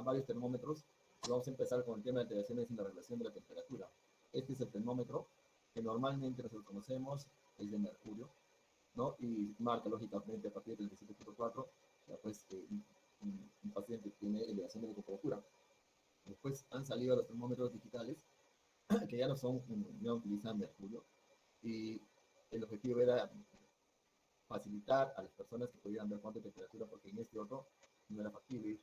varios termómetros y vamos a empezar con el tema de alteraciones en la regulación de la temperatura. Este es el termómetro que normalmente nosotros conocemos, es de mercurio, ¿no? Y marca lógicamente a partir del 17.4, ya pues un paciente tiene elevación de la temperatura. Después han salido los termómetros digitales que ya no utilizan mercurio y el objetivo era facilitar a las personas que pudieran ver cuánta temperatura, porque en este otro no era factible.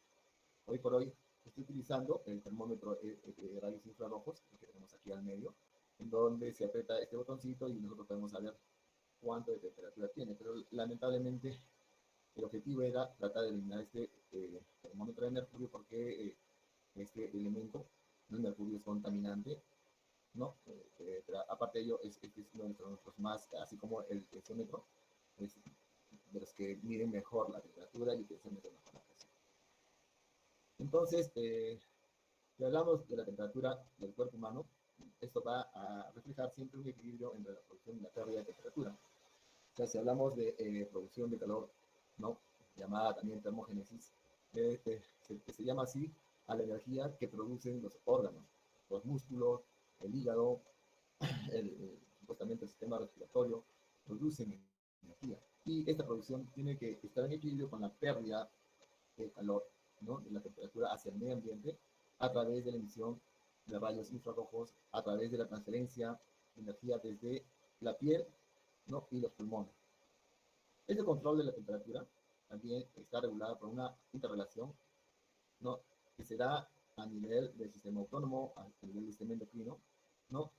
Hoy por hoy estoy utilizando el termómetro de rayos infrarrojos, que tenemos aquí al medio, en donde se aprieta este botoncito y nosotros podemos saber cuánto de temperatura tiene, pero lamentablemente el objetivo era tratar de eliminar este termómetro de mercurio porque este elemento, el mercurio es contaminante, ¿no? Aparte de ello, este es uno de los termómetros más, así como el tensiómetro, es de los que miden mejor la temperatura y el tensiómetro mejor la presión. Entonces, si hablamos de la temperatura del cuerpo humano, esto va a reflejar siempre un equilibrio entre la producción y la pérdida de temperatura. O sea, si hablamos de producción de calor, ¿no? Llamada también termogénesis, se llama así a la energía que producen los órganos, los músculos, el hígado, supuestamente el sistema respiratorio, producen energía. Y esta producción tiene que estar en equilibrio con la pérdida de calor, ¿no? De la temperatura hacia el medio ambiente a través de la emisión de rayos infrarrojos, a través de la transferencia de energía desde la piel, ¿no? Y los pulmones. Este control de la temperatura también está regulado por una interrelación, ¿no? Que se da a nivel del sistema autónomo, a nivel del sistema endocrino, ¿no?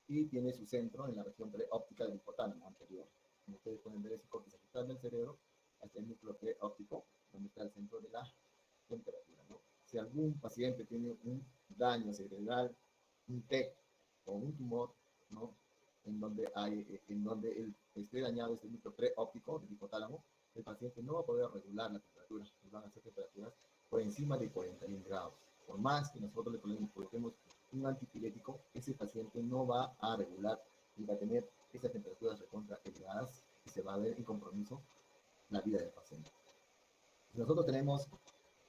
Y tiene su centro en la región preóptica del hipotálamo anterior. Como ustedes pueden ver, es el corte sagittal del cerebro, hasta el núcleo preóptico, donde está el centro de la temperatura, ¿no? Si algún paciente tiene un daño cerebral, un TEC o un tumor, ¿no? En donde esté dañado este núcleo preóptico del hipotálamo, el paciente no va a poder regular la temperatura, y van a ser temperaturas por encima de 41 grados. Por más que nosotros le coloquemos un antipirético, ese paciente no va a regular y va a tener esas temperaturas recontra elevadas y se va a ver en compromiso la vida del paciente. Nosotros tenemos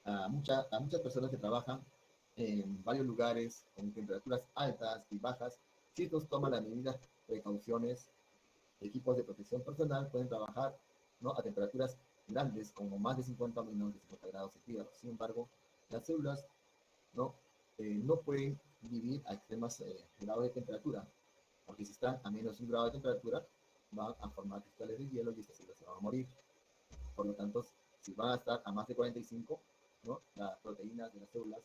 a muchas personas que trabajan en varios lugares con temperaturas altas y bajas. Si estos toman las medidas, precauciones, equipos de protección personal pueden trabajar, ¿no? A temperaturas grandes, como más de 50 o menos de 50 grados centígrados. Sin embargo, las células no, no pueden vivir a extremas grados de temperatura, porque si están a menos de 1 grado de temperatura, van a formar cristales de hielo y estas células se van a morir. Por lo tanto, si van a estar a más de 45, ¿no? Las proteínas de las células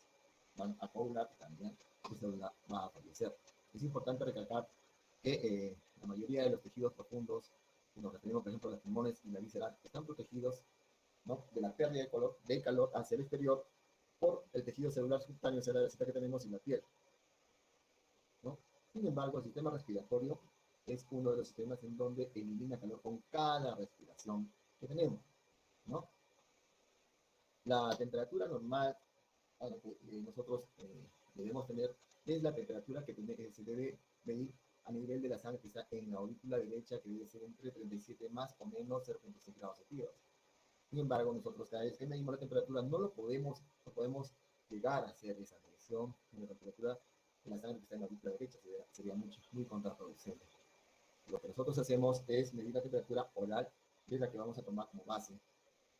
van a coagular y también su célula va a fallecer. Es importante recalcar que la mayoría de los tejidos profundos, si nos referimos por ejemplo a los pulmones y la víscera, están protegidos, ¿no? De la pérdida de calor hacia el exterior por el tejido celular subcutáneo que tenemos en la piel, ¿no? Sin embargo, el sistema respiratorio es uno de los sistemas en donde elimina calor con cada respiración que tenemos, ¿no? La temperatura normal a la que nosotros debemos tener es la temperatura que se debe medir a nivel de la sangre que está en la aurícula derecha, que debe ser entre 37 más o menos 0.6 grados centígrados. Sin embargo, nosotros cada vez que medimos la temperatura no podemos llegar a hacer esa medición de la temperatura en la sangre que está en la aurícula derecha, sería muy contraproducente. Lo que nosotros hacemos es medir la temperatura oral, que es la que vamos a tomar como base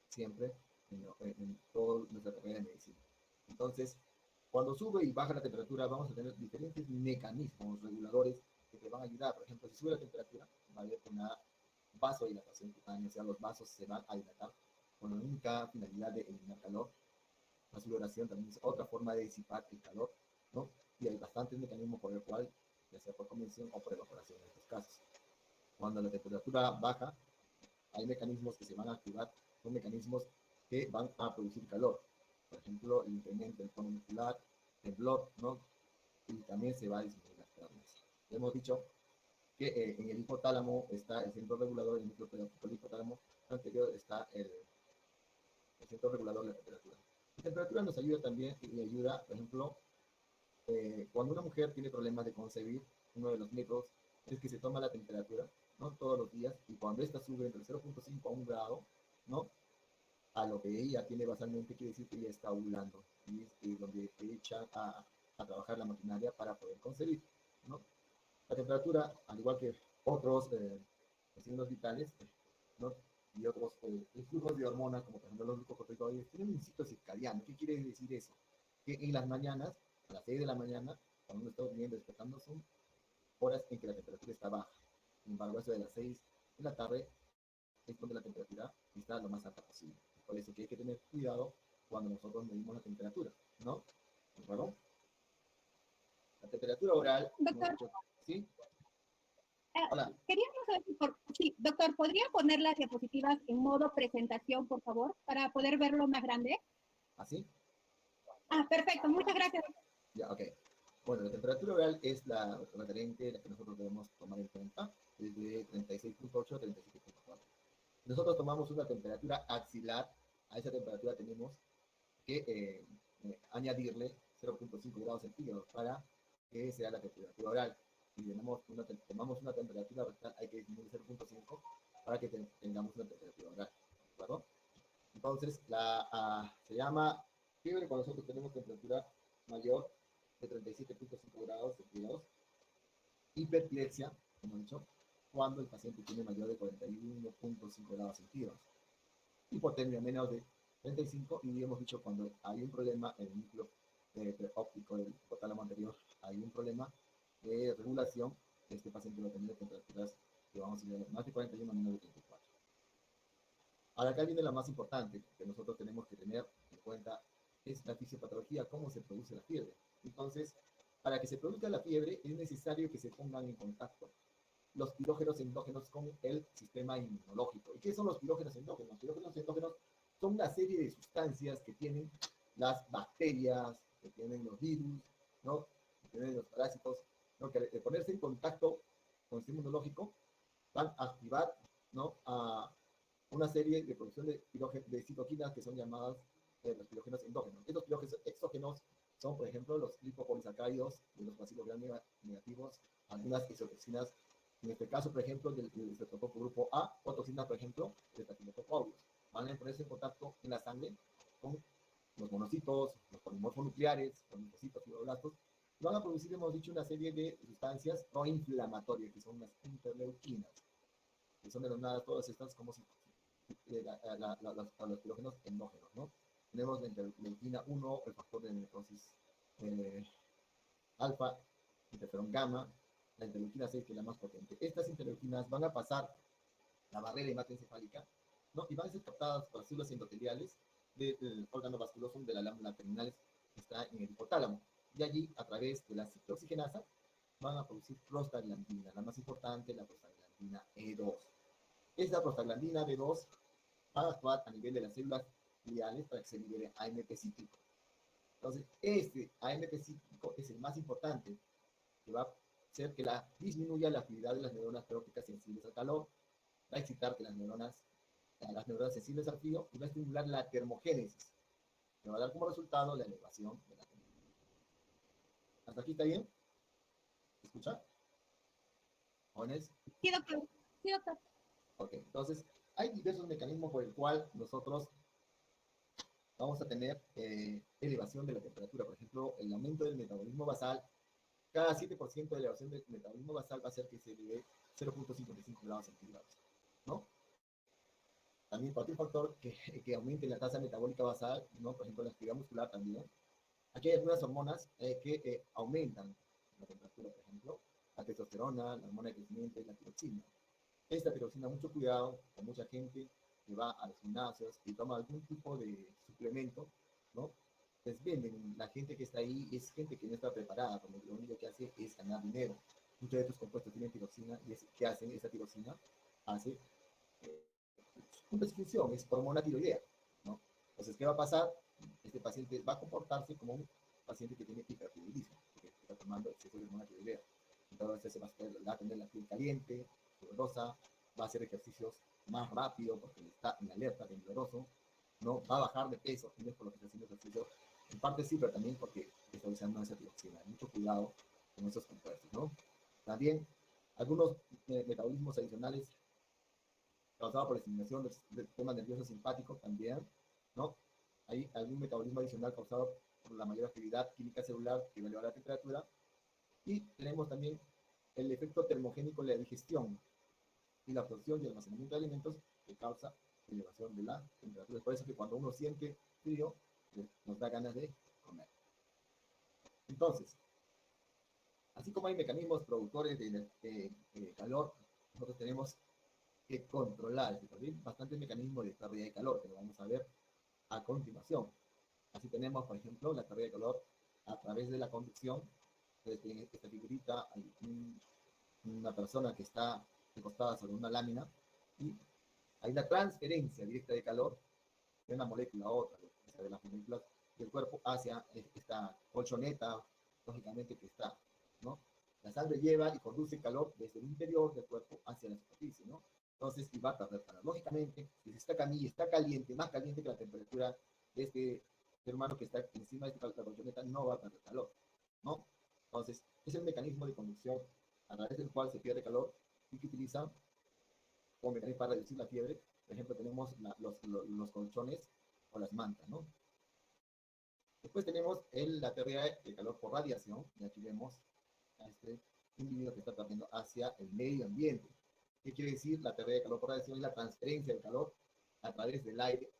siempre en toda nuestra carrera de medicina. Entonces, cuando sube y baja la temperatura, vamos a tener diferentes mecanismos reguladores que te van a ayudar. Por ejemplo, si sube la temperatura, va a haber una vasodilatación cutánea, o sea, los vasos se van a dilatar con la única finalidad de eliminar calor. La sudoración también es otra forma de disipar el calor, ¿no? Y hay bastantes mecanismos por el cual, ya sea por convención o por evaporación en estos casos. Cuando la temperatura baja, hay mecanismos que se van a activar, son mecanismos que van a producir calor. Por ejemplo, el incremento del tono muscular, temblor, ¿no? Y también se va a disminuir las piernas. Hemos dicho que en el hipotálamo está el centro regulador, el núcleo del hipotálamo anterior está el centro regulador de la temperatura. La temperatura nos ayuda también y ayuda, por ejemplo, cuando una mujer tiene problemas de concebir, uno de los métodos es que se toma la temperatura, ¿no? Todos los días, y cuando esta sube entre 0.5 a 1 grado, ¿no? a lo que ella tiene basalmente, quiere decir que ella está ovulando, y es donde echa a trabajar la maquinaria para poder concebir, ¿no? La temperatura, al igual que otros signos vitales, ¿no? Y otros flujos de hormonas, como por ejemplo los glucocorticoides, tienen un ciclo circadiano. ¿Qué quiere decir eso? Que en las mañanas, a las 6 de la mañana, cuando uno está durmiendo, despertando, son horas en que la temperatura está baja. Sin embargo, eso de las 6 de la tarde es cuando la temperatura está lo más alta posible. Por eso que hay que tener cuidado cuando nosotros medimos la temperatura, ¿no? ¿De acuerdo? La temperatura oral, Doctor, ¿sí? Hola. queríamos saber, sí, doctor, ¿podría poner las diapositivas en modo presentación, por favor, para poder verlo más grande? ¿Así? Perfecto, muchas gracias. Ya, ok. Bueno, la temperatura oral es la referente, la que nosotros debemos tomar en cuenta, desde 36.8 a 37.4. Nosotros tomamos una temperatura axilar, a esa temperatura tenemos que añadirle 0.5 grados centígrados para que sea la temperatura oral. Si tomamos una temperatura rectal, hay que disminuir 0.5 para que tengamos una temperatura oral. ¿De acuerdo? Entonces, se llama fiebre cuando nosotros tenemos temperatura mayor de 37.5 grados centígrados. Hiperplexia, como he dicho, cuando el paciente tiene mayor de 41.5 grados centígrados. Hipotermia menos de 35, y hemos dicho cuando hay un problema en el núcleo óptico del hipotálamo anterior, hay un problema de regulación, este paciente va a tener temperaturas que vamos a ver más de 41 menos de 34. Ahora acá viene la más importante que nosotros tenemos que tener en cuenta, es la fisiopatología, cómo se produce la fiebre. Entonces, para que se produzca la fiebre es necesario que se pongan en contacto los pirógenos endógenos con el sistema inmunológico. ¿Y qué son los pirógenos endógenos? Los pirógenos endógenos son una serie de sustancias que tienen las bacterias, que tienen los virus, ¿no? Que tienen los parásitos, ¿no? Que al ponerse en contacto con el sistema inmunológico van a activar, ¿no? A una serie de producción de citoquinas que son llamadas los pirógenos endógenos. Estos pirógenos exógenos son, por ejemplo, los lipopolisacáridos de los bacilos gram negativos, algunas exotoxinas, en este caso, por ejemplo, del estreptococo grupo A, o toxinas, por ejemplo, del Staphylococcus aureus. Van a ponerse en contacto en la sangre con los monocitos, los polimorfos nucleares, los linfocitos, fibroblastos, y van a producir, hemos dicho, una serie de sustancias proinflamatorias, que son las interleuquinas, que son denominadas todas estas como si los pirógenos endógenos, ¿no? Tenemos la interleuquina 1, el factor de necrosis alfa, interferón gamma, la interleuquina 6, que es la más potente. Estas interleuquinas van a pasar la barrera hematoencefálica, ¿no? Y van a ser captadas por las células endoteliales del órgano vasculosum de la lámina terminalis, que está en el hipotálamo. Y allí, a través de la ciclooxigenasa, van a producir prostaglandina, la más importante, la prostaglandina E2. Esta prostaglandina B2 va a actuar a nivel de las células gliales para que se libere AMP cíclico. Entonces, este AMP cíclico es el más importante, que va a hacer que disminuya la actividad de las neuronas tróficas sensibles al calor, va a excitar que las neuronas sensibles al frío, y va a estimular la termogénesis, que va a dar como resultado la elevación de la temperatura. ¿Hasta aquí está bien? ¿Se escucha? ¿Jóvenes? Sí, doctor. Sí, doctor. Ok, entonces hay diversos mecanismos por el cual nosotros vamos a tener elevación de la temperatura. Por ejemplo, el aumento del metabolismo basal. Cada 7% de elevación del metabolismo basal va a hacer que se eleve 0.55 grados centígrados, ¿no? También cualquier factor que aumente la tasa metabólica basal, ¿no? Por ejemplo, la actividad muscular también. Aquí hay algunas hormonas que aumentan la temperatura, por ejemplo, la testosterona, la hormona de crecimiento y la tiroxina. Esta tiroxina, mucho cuidado con mucha gente que va a los gimnasios y toma algún tipo de suplemento, ¿no? Les venden, la gente que está ahí es gente que no está preparada, como lo único que hace es ganar dinero. Muchos de estos compuestos tienen tiroxina, y ¿qué hacen? Esa tiroxina hace una prescripción, es hormona tiroidea, ¿no? Entonces, ¿qué va a pasar? Este paciente va a comportarse como un paciente que tiene hipertiroidismo, porque está tomando exceso de hormona tiroidea. Entonces, se va a tener la piel caliente, sudorosa, va a hacer ejercicios más rápido porque está en alerta, tembloroso, ¿no? Va a bajar de peso, y no es por lo que está haciendo ejercicio. En parte sí, pero también porque está usando esa tiroxina. Mucho cuidado con esos compuestos, ¿no? También algunos metabolismos adicionales causados por la estimulación del sistema nervioso simpático también, ¿no? Hay algún metabolismo adicional causado por la mayor actividad química celular que eleva la temperatura. Y tenemos también el efecto termogénico de la digestión y la absorción y almacenamiento de alimentos que causa elevación de la temperatura. Es por eso que cuando uno siente frío, nos da ganas de comer. Entonces, así como hay mecanismos productores de calor, nosotros tenemos que controlar bastantes mecanismos de pérdida de calor, que lo vamos a ver a continuación. Así tenemos, por ejemplo, la pérdida de calor a través de la conducción. Entonces, en esta figurita hay una persona que está recostada sobre una lámina y hay una transferencia directa de calor de una molécula a otra, de las moléculas del cuerpo hacia esta colchoneta, lógicamente, que está, ¿no? La sangre lleva y conduce calor desde el interior del cuerpo hacia la superficie, ¿no? Entonces, y va a perder calor. Lógicamente, si esta camilla está caliente, más caliente que la temperatura de este ser humano que está encima de esta colchoneta, no va a perder calor, ¿no? Entonces, es el mecanismo de conducción a través del cual se pierde calor y que utilizan como mecanismo para reducir la fiebre. Por ejemplo, tenemos los colchones o las mantas, ¿no? Después tenemos la pérdida de calor por radiación, y aquí vemos a este individuo que está perdiendo hacia el medio ambiente. ¿Qué quiere decir? La pérdida de calor por radiación es la transferencia del calor a través del aire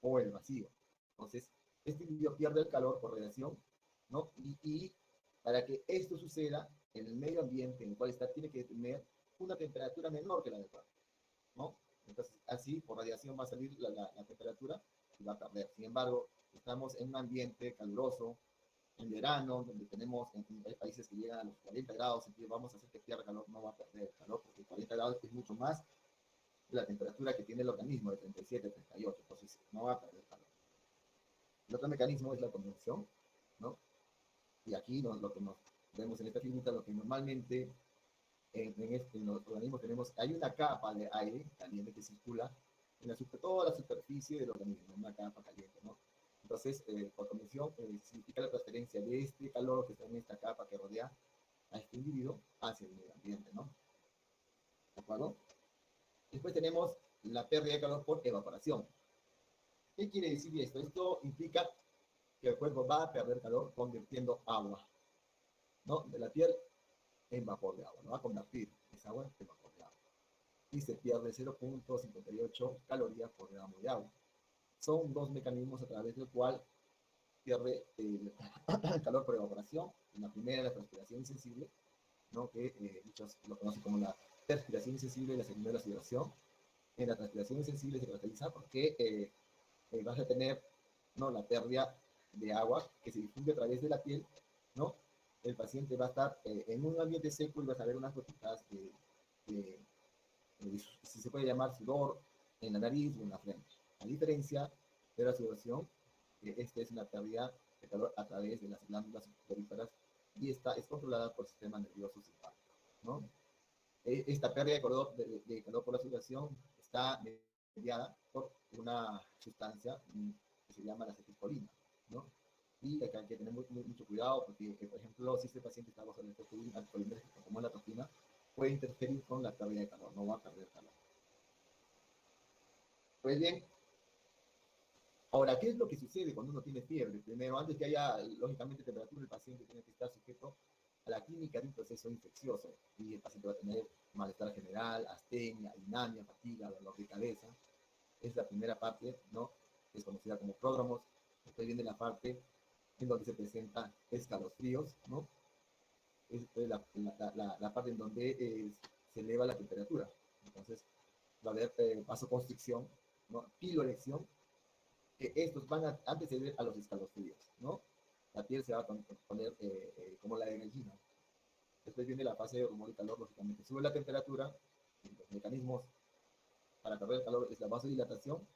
o el vacío. Entonces, este individuo pierde el calor por radiación, ¿no? Y para que esto suceda, en el medio ambiente en el cual está, tiene que tener una temperatura menor que la del cuerpo, ¿no? Entonces, así, por radiación va a salir la temperatura y va a perder. Sin embargo, estamos en un ambiente caluroso, en verano, donde tenemos hay países que llegan a los 40 grados, entonces vamos a hacer que pierda calor, no va a perder calor, porque 40 grados es mucho más de la temperatura que tiene el organismo, de 37, 38, entonces no va a perder calor. El otro mecanismo es la convección, ¿no? Y aquí lo que nos vemos en esta figurita, lo que normalmente en los organismos tenemos, hay una capa de aire caliente que circula en toda la superficie del organismo, una capa caliente, ¿no? Entonces, por convección, significa la transferencia de este calor que está en esta capa que rodea a este individuo hacia el medio ambiente, ¿no? ¿De acuerdo? Después tenemos la pérdida de calor por evaporación. ¿Qué quiere decir esto? Esto implica que el cuerpo va a perder calor convirtiendo agua, ¿no? De la piel en vapor de agua, ¿no? Va a convertir esa agua en vapor de agua. Y se pierde 0.58 calorías por gramo de agua. Son dos mecanismos a través del cual pierde el calor por evaporación. La primera, la transpiración insensible, ¿no? Que muchos lo conocen como la transpiración insensible, y la segunda, la sudoración. En la transpiración insensible se caracteriza porque vas a tener, ¿no?, la pérdida de agua que se difunde a través de la piel, ¿no? El paciente va a estar en un ambiente seco y va a ver unas gotitas si se puede llamar sudor, en la nariz o en la frente. A diferencia de la sudoración, esta es una pérdida de calor a través de las glándulas sudoríparas y esta es controlada por el sistema nervioso simpático, ¿no? Esta pérdida de calor por la sudoración está mediada por una sustancia que se llama la acetilcolina, ¿no? Y acá hay que tener mucho cuidado porque, por ejemplo, si este paciente está bajo el efecto de un alcohol como la toxina, puede interferir con la pérdida de calor, no va a perder calor. Pues bien, ahora, ¿qué es lo que sucede cuando uno tiene fiebre? Primero, antes que haya, lógicamente, temperatura, el paciente tiene que estar sujeto a la química de un proceso infeccioso y el paciente va a tener malestar general, astenia, anemia, fatiga, dolor de cabeza. Es la primera parte, ¿no? Es conocida como pródromos. Después viene la parte en donde se presenta escalofríos, ¿no? Es la parte en donde se eleva la temperatura. Entonces, va a haber vasoconstricción, ¿no? Piloerección, que estos van a anteceder a los escalofríos, ¿no? La piel se va a poner como la de gallina. Después viene la fase de rumor y calor, lógicamente. Sube la temperatura, y los mecanismos para perder el calor es la vasodilatación.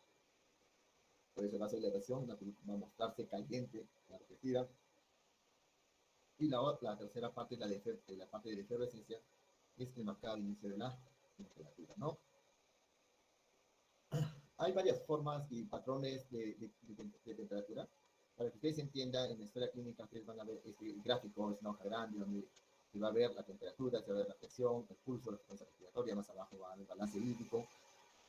Por eso la vasodilatación va a mostrarse caliente, la repetida. Y la tercera parte es la parte de efervescencia, es el marcado inicio de la temperatura, ¿no? Hay varias formas y patrones de temperatura. Para que ustedes entiendan, en la historia clínica ustedes van a ver este gráfico, es una hoja grande donde se va a ver la temperatura, se va a ver la presión, el pulso, la frecuencia respiratoria, más abajo va el balance hídrico.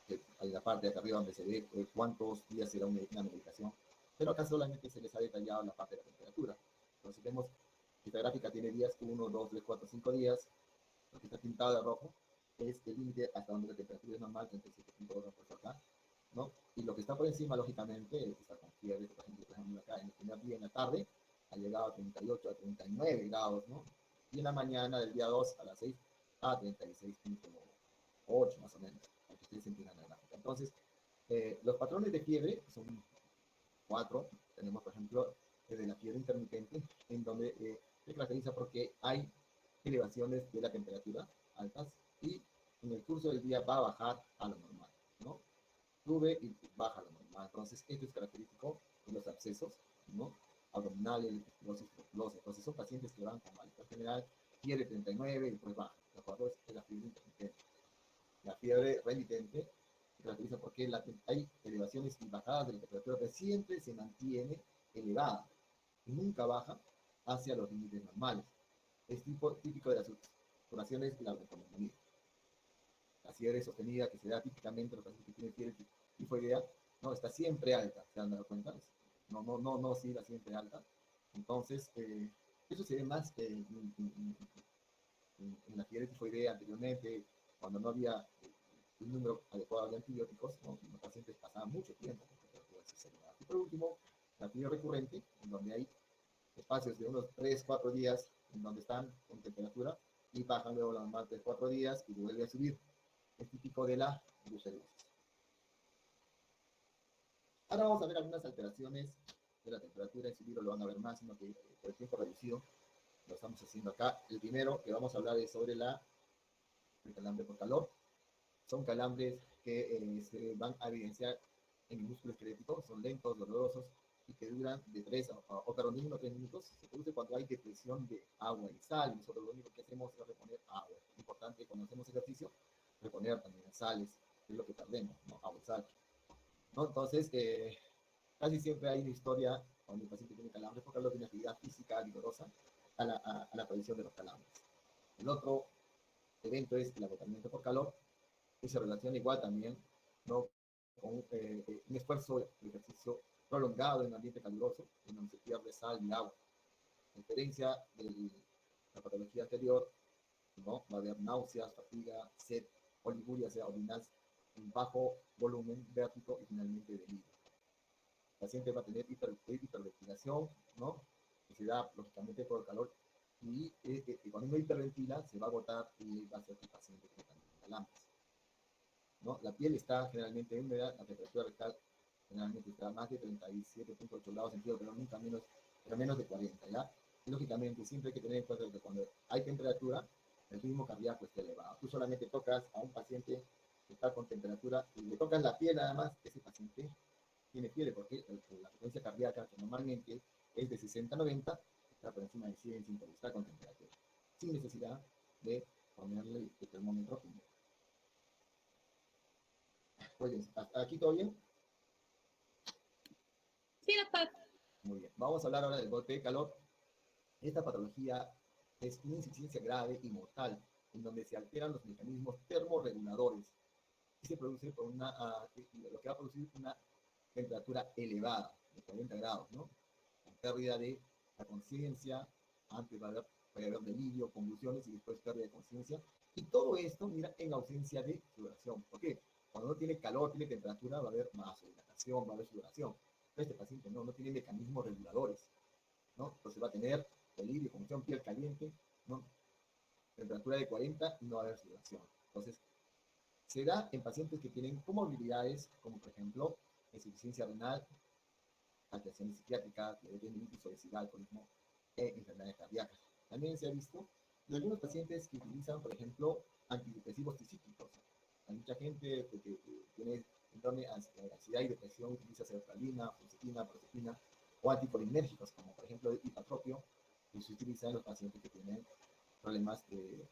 en la parte de acá arriba donde se ve cuántos días será una medicación, pero acá solamente se les ha detallado la parte de la temperatura. Entonces vemos que esta gráfica tiene días 1, 2, 3, 4, 5 días, lo que está pintado de rojo es el límite hasta donde la temperatura es normal, 37.2 por acá, ¿no? Y lo que está por encima, lógicamente, está con fiebre, por ejemplo, acá en el primer día en la tarde, ha llegado a 38, a 39 grados, ¿no? Y en la mañana del día 2 a las 6 a 36.8 más o menos, para que ustedes entiendan la gráfica. Entonces, los patrones de fiebre son 4. Tenemos, por ejemplo, de la fiebre intermitente, en donde se caracteriza porque hay elevaciones de la temperatura altas y en el curso del día va a bajar a lo normal, ¿no? Sube y baja a lo normal. Entonces, esto es característico de los abscesos, ¿no? Abdominales, estilosis, tuberculosis. Entonces, son pacientes que van con malestar general, fiebre 39 y después baja. ¿De acuerdo? Es la fiebre intermitente. La fiebre remitente se caracteriza porque hay elevaciones y bajadas de la temperatura, pero siempre se mantiene elevada y nunca baja hacia los límites normales. Es típico de las saturaciones de la bronconeumolía. La fiebre sostenida que se da típicamente en los pacientes que tienen fiebre tifoidea, no, está siempre alta, ¿se han dado cuenta? No, sí, está siempre alta. Entonces, eso se ve más en la fiebre tifoidea anteriormente, cuando no había un número adecuado de antibióticos, ¿no? Los pacientes pasaban mucho tiempo con temperaturas exageradas. Y por último, la fiebre recurrente, en donde hay espacios de unos 3, 4 días en donde están con temperatura y bajan luego las más de 4 días y vuelve a subir. Es típico de la brucelosis. Ahora vamos a ver algunas alteraciones de la temperatura. En su libro lo van a ver más, sino que por el tiempo reducido lo estamos haciendo acá. El primero que vamos a hablar es sobre el calambre por calor. Son calambres que se van a evidenciar en el músculo esquelético, son lentos, dolorosos y que duran de 3 o perdón, mínimo 3 minutos. Se produce cuando hay depresión de agua y sal. Nosotros lo único que hacemos es reponer agua. Es importante cuando hacemos ejercicio reponer también sales, que es lo que perdemos, ¿no? Agua y sal, ¿no? Entonces, casi siempre hay una historia cuando el paciente tiene calambres porque habla de una actividad física vigorosa a la aparición de los calambres. El otro evento es el agotamiento por calor, que se relaciona igual también, ¿no? Con un esfuerzo de ejercicio prolongado en un ambiente caluroso, en donde se pierde sal y agua. A diferencia de la patología anterior, ¿no? Va a haber náuseas, fatiga, sed, oliguria, sea orinal, en bajo volumen, vértigo y finalmente delirio. El paciente va a tener hiperventilación, ¿no? Que se da lógicamente por el calor y cuando uno hiperventila se va a agotar y va a ser que el paciente que también calambres, ¿no? La piel está generalmente húmeda, la temperatura rectal generalmente está más de 37.8 grados centígrados, pero menos de 40, ¿ya? Y lógicamente siempre hay que tener en cuenta que cuando hay temperatura, el ritmo cardíaco está elevado. Tú solamente tocas a un paciente que está con temperatura y le tocas la piel nada más, ese paciente tiene fiebre porque la frecuencia cardíaca, que normalmente es de 60 a 90, está por encima de 100, 100, está con temperatura, sin necesidad de ponerle el termómetro. Pues bien, ¿hasta aquí todo bien? Sí, doctor. Muy bien. Vamos a hablar ahora del golpe de calor. Esta patología es una insuficiencia grave y mortal, en donde se alteran los mecanismos termorreguladores y se produce por lo que va a producir una temperatura elevada, de 40 grados, ¿no? La pérdida de la conciencia, antes puede haber delirio, convulsiones y después pérdida de conciencia. Y todo esto, mira, en ausencia de sudoración. ¿Por qué? Cuando uno tiene calor, tiene temperatura, va a haber vasodilatación, va a haber sudoración. Pero este paciente no tiene mecanismos reguladores, ¿no? Entonces va a tener delirio, convulsión, piel caliente, ¿no? Temperatura de 40 y no va a haber sudoración. Entonces, se da en pacientes que tienen comorbilidades, como por ejemplo, insuficiencia renal, alteraciones psiquiátricas, diabetes, obesidad, alcoholismo e enfermedades cardíacas. También se ha visto en algunos pacientes que utilizan, por ejemplo, antidepresivos tricíclicos. Hay mucha gente que tiene ansiedad y depresión, utiliza sertralina, fluoxetina, prozapina o anticolinérgicos, como por ejemplo el ipatropio, que se utiliza en los pacientes que tienen problemas de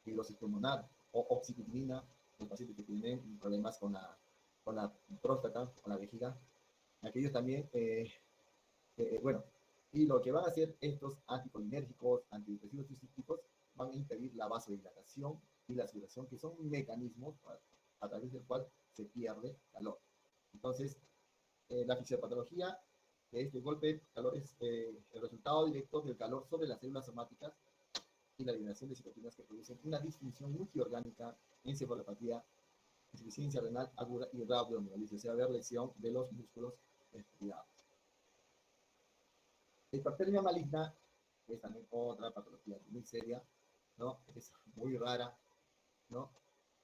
fibrosis pulmonar, o oxybutynin, los pacientes que tienen problemas con la próstata, con la vejiga. Aquellos también, bueno, y lo que van a hacer estos anticolinérgicos, antidepresivos tricíclicos, van a impedir la vasodilatación y la sudoración, que son mecanismos a través del cual se pierde calor. Entonces, la fisiopatología de este golpe de calor es el resultado directo del calor sobre las células somáticas y la liberación de citoquinas que producen una disfunción multiorgánica, encefalopatía, insuficiencia renal aguda y rabdomiolisis, o sea, ver lesión de los músculos estriados. La hipertermia maligna es también otra patología muy seria, ¿no? Es muy rara, ¿no?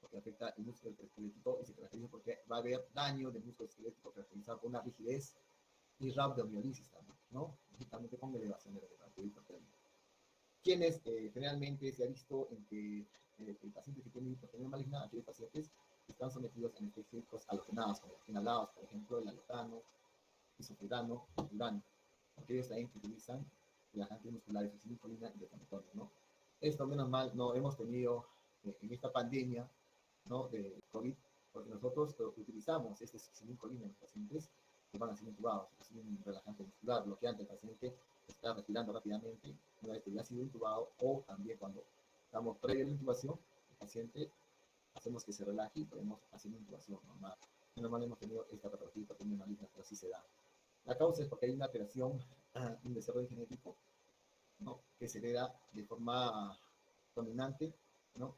Porque afecta el músculo esquelético y se caracteriza porque va a haber daño del músculo esquelético caracterizado por una rigidez y rabdomiolisis también, ¿no? Justamente con elevación de la hipertermia. Quienes generalmente se ha visto en que el paciente que tiene hipertermia maligna, aquellos pacientes que están sometidos a anestésicos halogenados, como inhalados, por ejemplo, el alotano, isoflurano, urano. Aquellos también que utilizan relajantes musculares, silicona y betametonio, ¿no? Esto, menos mal, no hemos tenido en esta pandemia, ¿no? De COVID, porque nosotros utilizamos este silicona en los pacientes que van a ser intubados. Es un relajante muscular, bloqueante. El paciente está respirando rápidamente una vez que ya ha sido intubado, o también cuando estamos previo a la intubación, el paciente hacemos que se relaje y podemos hacer una intubación normal. Menos mal hemos tenido esta patología hipertermia maligna, pero así se da. La causa es porque hay una alteración, un desarrollo genético, ¿no? Que se hereda de forma dominante, ¿no?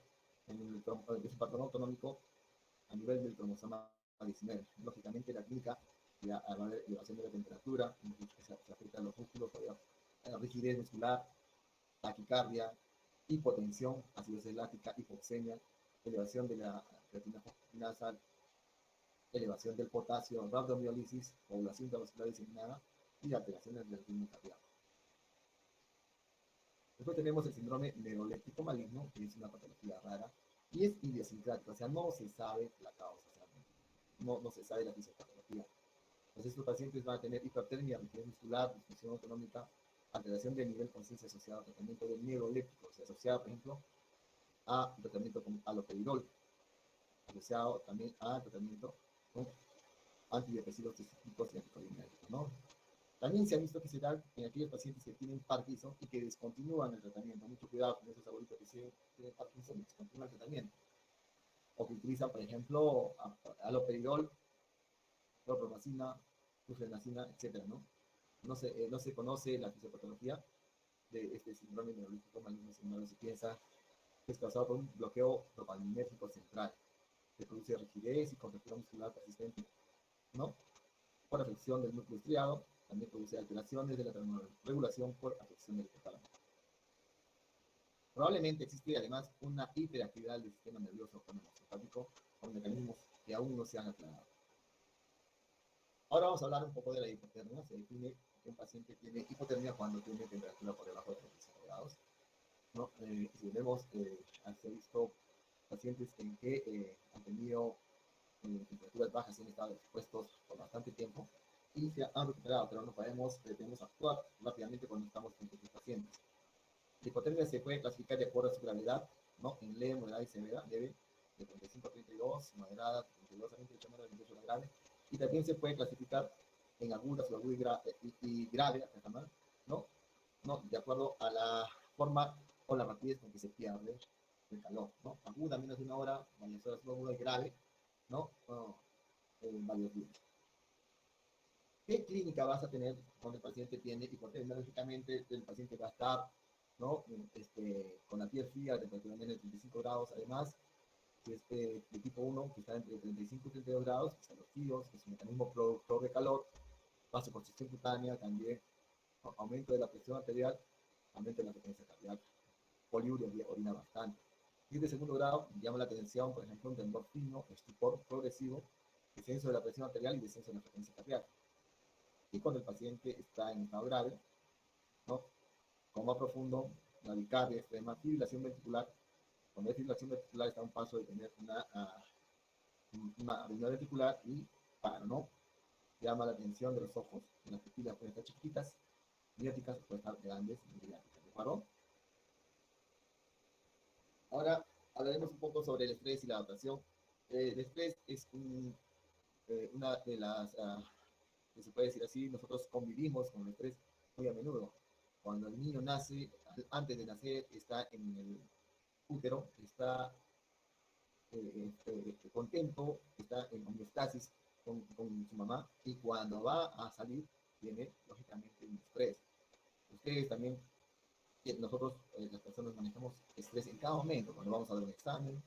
Es un patrón autonómico a nivel del cromosoma 19. Lógicamente, la clínica ya va a haber elevación de la temperatura, que se afecta a los músculos, rigidez muscular, taquicardia, hipotensión, acidosis láctica, hipoxemia, elevación de la creatina nasal, elevación del potasio, rabdomiolisis, población intravascular diseminada y alteraciones del ritmo cardíaco. Después tenemos el síndrome neuroléptico maligno, que es una patología rara y es idiosincrática, o sea, no se sabe la causa, o sea, no se sabe la fisiopatología. Entonces, estos pacientes van a tener hipertermia, rigidez muscular, disfunción autonómica, alteración del nivel de conciencia asociado a tratamiento de neuroléptico, o sea, asociado, por ejemplo, a tratamiento con haloperidol, asociado también a tratamiento con antidepresivos típicos y anticolinérgicos, ¿no? También se ha visto que se da en aquellos pacientes que tienen Parkinson y que descontinúan el tratamiento. Mucho cuidado con esos abuelitos que tienen Parkinson y descontinúan el tratamiento. O que utilizan, por ejemplo, haloperidol, clorpromazina, flufenacina, etc., ¿no? No se conoce la fisiopatología de este síndrome neuroléptico maligno, sino se piensa que es causado por un bloqueo dopaminérgico central, que produce rigidez y contractura muscular persistente, ¿no? Por afección del núcleo estriado, también produce alteraciones de la termorregulación por afección del hipotálamo. Probablemente existe además una hiperactividad del sistema nervioso simpático con mecanismos que aún no se han aclarado. Ahora vamos a hablar un poco de la hipotermia. Se define que un paciente tiene hipotermia cuando tiene temperatura por debajo de 35 grados, ¿no? Si vemos, se ha visto pacientes en que han tenido temperaturas bajas y han estado expuestos por bastante tiempo y se han recuperado, pero no podemos, debemos actuar rápidamente cuando estamos con estos pacientes. La hipotermia se puede clasificar de acuerdo a su gravedad, ¿no? En leve, moderada y severa, leve, de 35 a 32, moderada, de 32 a 28, de 28 a grave, y también se puede clasificar en aguda, subaguda y grave, hasta mal, ¿no? ¿No? De acuerdo a la forma o la rapidez con que se pierde el calor, ¿no? Aguda, menos de una hora, varias horas, subaguda y grave, ¿no? Varios días. ¿Qué clínica vas a tener cuando el paciente tiene hipotermia? Lógicamente, el paciente va a estar, ¿no? Con la piel fría, a temperatura menos de 35 grados. Además, si es de tipo 1, que está entre 35 y 32 grados, que están los tíos, que es un mecanismo productor de calor, vasoconstricción cutánea, también aumento de la presión arterial, aumento de la frecuencia cardíaca, poliuria, orina bastante. Y de segundo grado, llama la atención, por ejemplo, un temblor fino, estupor progresivo, descenso de la presión arterial y descenso de la frecuencia cardíaca. Y cuando el paciente está en estado grave, ¿no? Coma profundo, bradicardia extrema, fibrilación ventricular. Cuando hay fibrilación ventricular está a un paso de tener una arritmia ventricular y paro, ¿no? Llama la atención de los ojos, las pupilas pueden estar chiquitas, mióticas, pueden estar grandes y mediáticas, ¿de acuerdo? Ahora hablaremos un poco sobre el estrés y la adaptación. El estrés es una de las que se puede decir así, nosotros convivimos con el estrés muy a menudo. Cuando el niño nace, antes de nacer, está en el útero, está contento, está en homeostasis con su mamá, y cuando va a salir, tiene lógicamente un estrés. Ustedes también, nosotros, las personas manejamos estrés en cada momento, cuando vamos a dar un examen,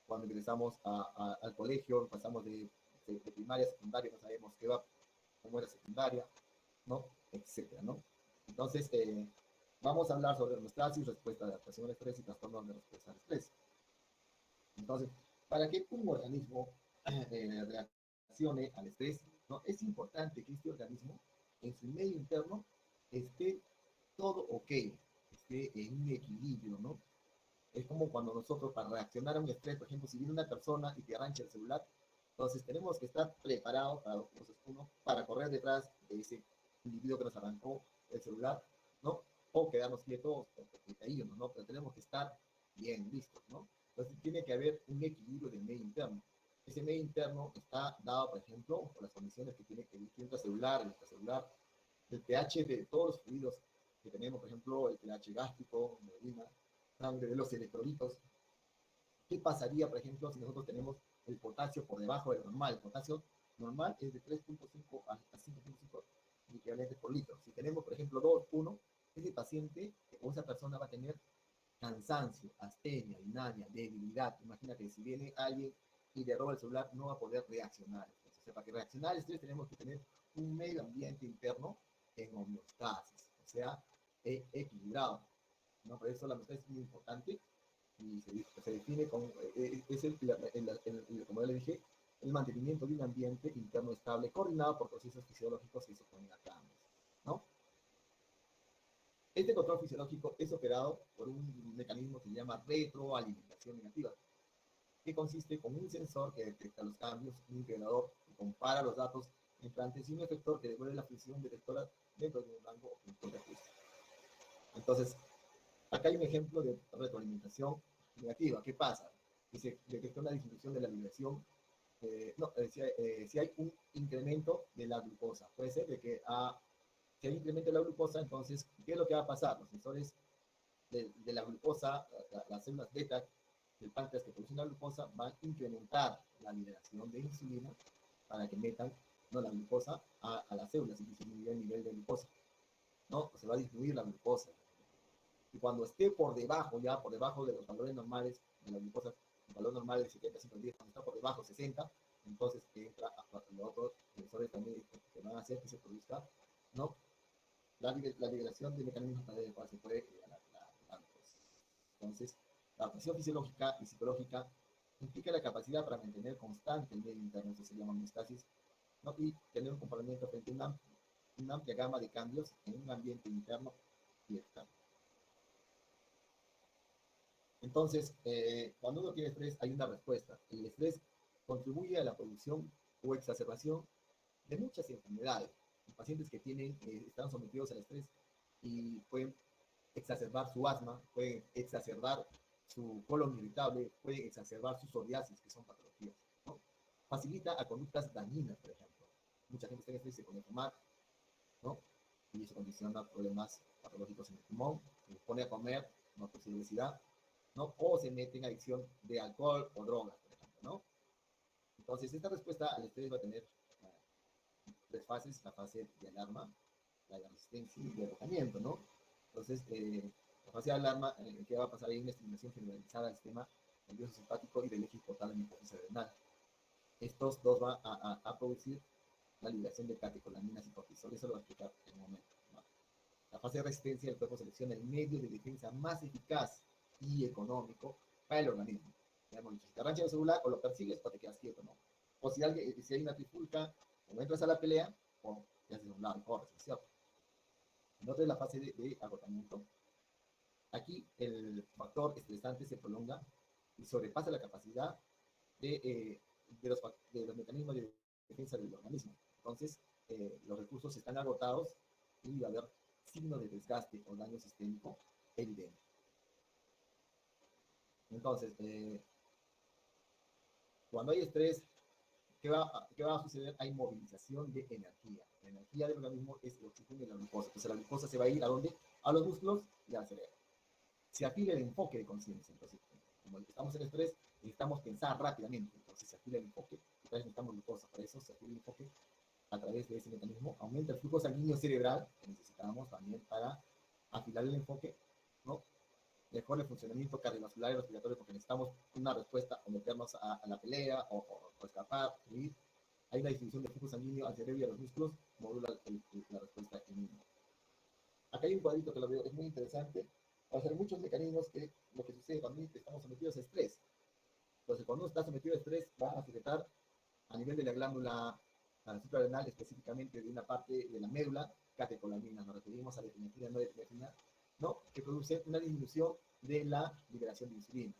cuando ingresamos al colegio, pasamos de primaria a secundaria, no sabemos qué va, cómo era secundaria, ¿no? Etcétera, ¿no? Entonces, vamos a hablar sobre homeostasis, respuesta de adaptación al estrés y trastornos de respuesta al estrés. Entonces, para que un organismo reaccione al estrés, ¿no? Es importante que este organismo, en su medio interno, esté todo ok, esté en un equilibrio, ¿no? Es como cuando nosotros, para reaccionar a un estrés, por ejemplo, si viene una persona y te arranca el celular, entonces tenemos que estar preparados para dos cosas. Uno, para correr detrás de ese individuo que nos arrancó el celular, ¿no? O quedarnos quietos o caídos, ¿no? Pero tenemos que estar bien listos, ¿no? Entonces tiene que haber un equilibrio del medio interno. Ese medio interno está dado, por ejemplo, por las condiciones que tiene el intracelular, el extracelular, el pH de todos los fluidos que tenemos, por ejemplo, el pH gástrico, de orina, sangre, de los electrolitos. ¿Qué pasaría, por ejemplo, si nosotros tenemos el potasio por debajo del normal? El potasio normal es de 3.5 a 5.5 equivalentes por litro. Si tenemos, por ejemplo, 2, 1, ese paciente o esa persona va a tener cansancio, astenia, dinamia, debilidad. Imagínate, si viene alguien y le roba el celular, no va a poder reaccionar. Entonces, o sea, para que reaccionar al estrés tenemos que tener un medio ambiente interno en homeostasis, o sea, equilibrado, ¿no? Por eso la homeostasis es muy importante y se define como, es como ya le dije, el mantenimiento de un ambiente interno estable coordinado por procesos fisiológicos que se oponen a cambios, ¿no? Este control fisiológico es operado por un mecanismo que se llama retroalimentación negativa, que consiste con un sensor que detecta los cambios, un integrador que compara los datos entrantes y un efector que devuelve la función detectora dentro de un rango o de ajuste. Entonces, acá hay un ejemplo de retroalimentación negativa. ¿Qué pasa? Que se detecta una disminución de la vibración. Si hay un incremento de la glucosa, puede ser de que si hay incremento de la glucosa, entonces, ¿qué es lo que va a pasar? Los sensores de la glucosa, las células beta del páncreas que producen la glucosa, van a incrementar la liberación de insulina para que metan, ¿no?, la glucosa a las células y disminuir el nivel de glucosa, ¿no? Se va a disminuir la glucosa. Y cuando esté por debajo, ya por debajo de los valores normales de la glucosa, el valor normal de 70, 110, cuando está por debajo 60, entonces entra a los otros sensores también que van a hacer que se produzca, ¿no?, la liberación de mecanismos para se puede la glucosa. Entonces, la adaptación fisiológica y psicológica implica la capacidad para mantener constante el medio interno, eso se llama homeostasis, ¿no?, y tener un comportamiento frente a una amplia gama de cambios en un ambiente interno y externo. Entonces, cuando uno tiene estrés, hay una respuesta. El estrés contribuye a la producción o exacerbación de muchas enfermedades. Los pacientes que están sometidos al estrés y pueden exacerbar su asma, pueden exacerbar su colon irritable, pueden exacerbar su psoriasis, que son patologías, ¿no? Facilita a conductas dañinas, por ejemplo. Mucha gente está en estrés y se pone a fumar, ¿no? Y eso condiciona problemas patológicos en el pulmón, se pone a comer, no por obesidad, ¿no? O se mete en adicción de alcohol o drogas, por ejemplo, ¿no? Entonces, esta respuesta al estrés va a tener tres fases: la fase de alarma, la de resistencia y de agotamiento, ¿no? Entonces, la fase de alarma, ¿qué va a pasar? Hay una estimulación generalizada del sistema nervioso simpático y del eje hipotálamo cerebral. Estos dos van a producir la liberación de catecolaminas y cortisol. Eso lo voy a explicar en un momento, ¿no? La fase de resistencia, el cuerpo selecciona el medio de defensa más eficaz y económico para el organismo. Digamos, si te arranca el celular, o lo persigues o te quedas quieto, ¿no? O si hay una trifulca, o entras a la pelea, o te haces un lado y corres, ¿no es cierto? Entonces, la fase de agotamiento. Aquí el factor estresante se prolonga y sobrepasa la capacidad de los mecanismos de defensa del organismo. Entonces, los recursos están agotados y va a haber signo de desgaste o daño sistémico evidente. Entonces, cuando hay estrés, ¿qué va a suceder? Hay movilización de energía. La energía del organismo es el oxígeno y la glucosa. Entonces, la glucosa se va a ir ¿a dónde? A los músculos y al cerebro. Se afila el enfoque de conciencia. Entonces, como estamos en estrés, necesitamos pensar rápidamente, entonces se activa el enfoque, entonces necesitamos glucosa, para eso se activa el enfoque a través de ese mecanismo, aumenta el flujo sanguíneo cerebral, que necesitamos también para afilar el enfoque, ¿no? Mejor el funcionamiento cardiovascular y respiratorio, porque necesitamos una respuesta o meternos a la pelea o escapar, y hay una distribución de flujo sanguíneo al cerebro y a los músculos, modula la respuesta inmune. Acá hay un cuadrito que lo veo, es muy interesante, para hacer muchos mecanismos que lo que sucede cuando estamos sometidos a estrés. Entonces, cuando uno está sometido a estrés, va a secretar a nivel de la glándula suprarrenal, específicamente de una parte de la médula, catecolaminas, nos referimos a la epinefrina, no epinefrina, ¿no? Que produce una disminución de la liberación de insulina.